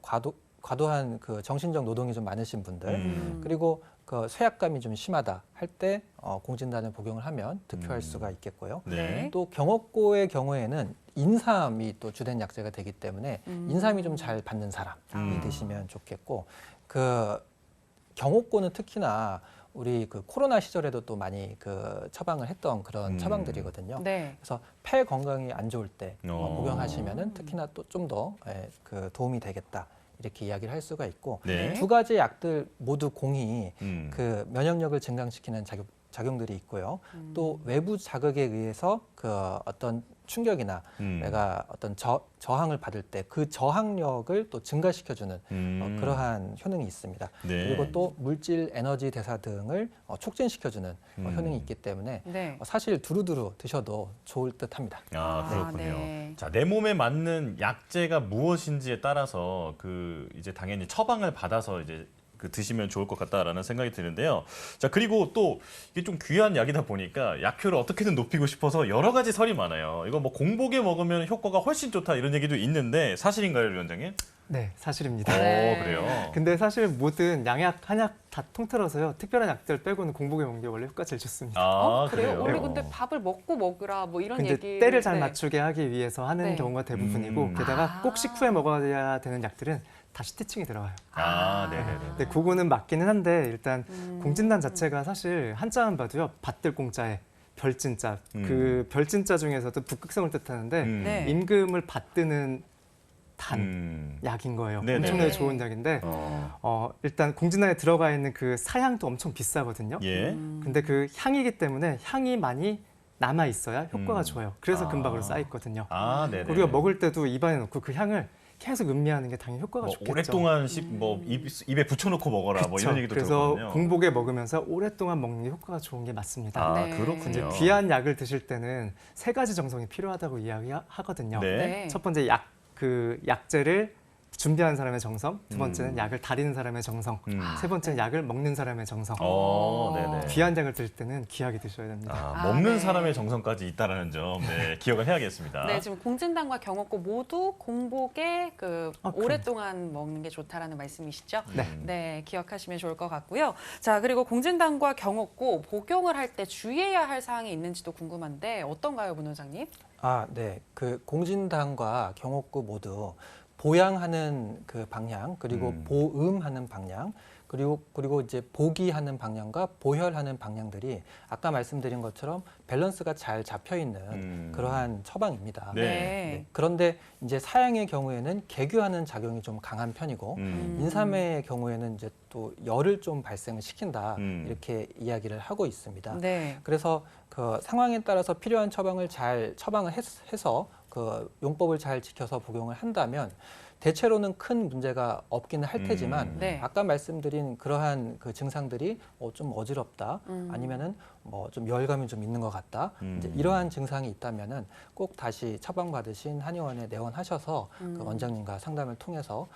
과도한 그 정신적 노동이 좀 많으신 분들 그리고 그 쇠약감이 좀 심하다 할 때 공진단을 복용을 하면 득효할 수가 있겠고요. 네. 또 경옥고의 경우에는 인삼이 또 주된 약재가 되기 때문에 인삼이 좀 잘 받는 사람이 드시면 좋겠고 그 경옥고는 특히나 우리 그 코로나 시절에도 또 많이 그 처방을 했던 그런 처방들이거든요. 네. 그래서 폐 건강이 안 좋을 때 복용하시면은 특히나 또 좀 더 그 도움이 되겠다. 이렇게 이야기를 할 수가 있고 네. 2가지 약들 모두 공이 그 면역력을 증강시키는 작용들이 있고요. 또 외부 자극에 의해서 그 어떤 충격이나 내가 어떤 저항을 받을 때 그 저항력을 또 증가시켜주는 그러한 효능이 있습니다. 네. 그리고 또 물질, 에너지 대사 등을 촉진시켜주는 효능이 있기 때문에 네. 사실 두루두루 드셔도 좋을 듯합니다. 그렇군요. 네. 자, 내 몸에 맞는 약재가 무엇인지에 따라서 그 이제 당연히 처방을 받아서 이제 그 드시면 좋을 것 같다라는 생각이 드는데요. 자, 그리고 또 이게 좀 귀한 약이다 보니까 약효를 어떻게든 높이고 싶어서 여러 가지 설이 많아요. 이거 뭐 공복에 먹으면 효과가 훨씬 좋다 이런 얘기도 있는데 사실인가요, 위원장님? 네, 사실입니다. 네. 그래요. 근데 사실 모든 양약, 한약 다 통틀어서요. 특별한 약들 빼고는 공복에 먹는 게 원래 효과가 제일 좋습니다. 그래요? 원래 근데 밥을 먹고 먹으라 뭐 이런 근데 얘기. 때를 잘 맞추게 하기 위해서 하는 네. 경우가 대부분이고 게다가 꼭 식후에 먹어야 되는 약들은 다 스티칭이 들어가요. 네네네. 근데 그거는 맞기는 한데 일단 공진단 자체가 사실 한자만 봐도요. 받들 공자에 별진자 그 별진자 중에서도 북극성을 뜻하는데 네. 임금을 받드는 단 약인 거예요. 네네. 엄청나게 좋은 약인데 일단 공진단에 들어가 있는 그 사향도 엄청 비싸거든요. 예. 근데 그 향이기 때문에 향이 많이 남아 있어야 효과가 좋아요. 그래서 금박으로 쌓여 있거든요. 네네. 우리가 먹을 때도 입안에 넣고 그 향을 계속 음미하는 게 당연히 효과가 뭐 좋겠죠. 오랫동안 입에 붙여놓고 먹어라 뭐 이런 그쵸. 얘기도 그래서 들었거든요. 공복에 먹으면서 오랫동안 먹는 게 효과가 좋은 게 맞습니다. 아, 네. 그렇군요. 이제 귀한 약을 드실 때는 3가지 정성이 필요하다고 이야기하거든요. 네. 네. 첫 번째 그 약재를 준비하는 사람의 정성, 두 번째는 약을 다리는 사람의 정성, 세 번째는 약을 먹는 사람의 정성. 네네. 귀한 약을 드실 때는 귀하게 드셔야 됩니다. 먹는 네. 사람의 정성까지 있다라는 점 기억을 해야겠습니다. 네, 지금 공진당과 경옥고 모두 공복에 오랫동안 먹는 게 좋다라는 말씀이시죠? 네. 네, 기억하시면 좋을 것 같고요. 자, 그리고 공진당과 경옥고 복용을 할 때 주의해야 할 사항이 있는지도 궁금한데 어떤가요, 문 원장님? 네. 그 공진당과 경옥고 모두 보양하는 그 방향, 그리고 보음하는 방향, 그리고 이제 보기하는 방향과 보혈하는 방향들이 아까 말씀드린 것처럼 밸런스가 잘 잡혀 있는 그러한 처방입니다. 네. 네. 그런데 이제 사양의 경우에는 개규하는 작용이 좀 강한 편이고 인삼의 경우에는 이제 또 열을 좀 발생을 시킨다 이렇게 이야기를 하고 있습니다. 네. 그래서 그 상황에 따라서 필요한 처방을 잘 처방을 해서 그 용법을 잘 지켜서 복용을 한다면 대체로는 큰 문제가 없기는 할 테지만 네. 아까 말씀드린 그러한 그 증상들이 좀 어지럽다 아니면은 뭐 좀 열감이 좀 있는 것 같다 이제 이러한 증상이 있다면은 꼭 다시 처방 받으신 한의원에 내원하셔서 그 원장님과 상담을 통해서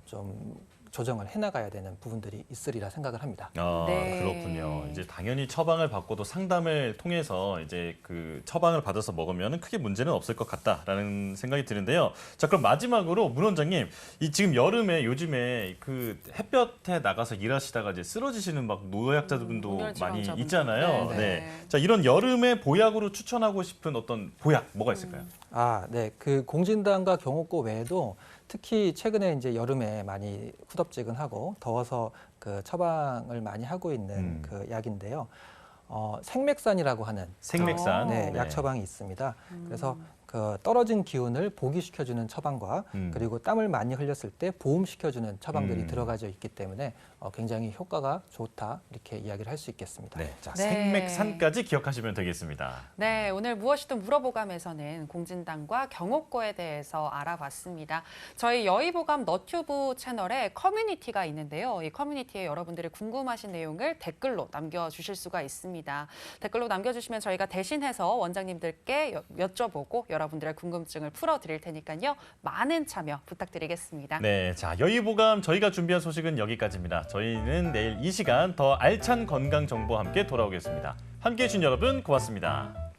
좀 조정을 해나가야 되는 부분들이 있으리라 생각을 합니다. 네. 그렇군요. 이제 당연히 처방을 받고도 상담을 통해서 이제 그 처방을 받아서 먹으면 크게 문제는 없을 것 같다라는 생각이 드는데요. 자, 그럼 마지막으로 문 원장님, 이 지금 여름에 요즘에 그 햇볕에 나가서 일하시다가 이제 쓰러지시는 막 노약자분도 온열 많이 질환자분들. 있잖아요. 네, 네. 네. 자, 이런 여름에 보약으로 추천하고 싶은 어떤 보약 뭐가 있을까요? 네. 그 공진당과 경옥고 외에도 특히 최근에 이제 여름에 많이 후덥지근하고 더워서 그 처방을 많이 하고 있는 그 약인데요. 생맥산이라고 하는 생맥산. 네, 약 처방이 있습니다. 그래서 그 떨어진 기운을 보기시켜주는 처방과 그리고 땀을 많이 흘렸을 때 보음시켜주는 처방들이 들어가져 있기 때문에 굉장히 효과가 좋다 이렇게 이야기를 할 수 있겠습니다. 네. 자, 네. 생맥산까지 기억하시면 되겠습니다. 네, 오늘 무엇이든 물어보감에서는 공진당과 경옥고에 대해서 알아봤습니다. 저희 여의보감 너튜브 채널에 커뮤니티가 있는데요. 이 커뮤니티에 여러분들이 궁금하신 내용을 댓글로 남겨주실 수가 있습니다. 댓글로 남겨주시면 저희가 대신해서 원장님들께 여쭤보고 여러분들의 궁금증을 풀어드릴 테니까요. 많은 참여 부탁드리겠습니다. 네, 자, 여의보감 저희가 준비한 소식은 여기까지입니다. 저희는 내일 이 시간 더 알찬 건강 정보와 함께 돌아오겠습니다. 함께해 주신 여러분 고맙습니다.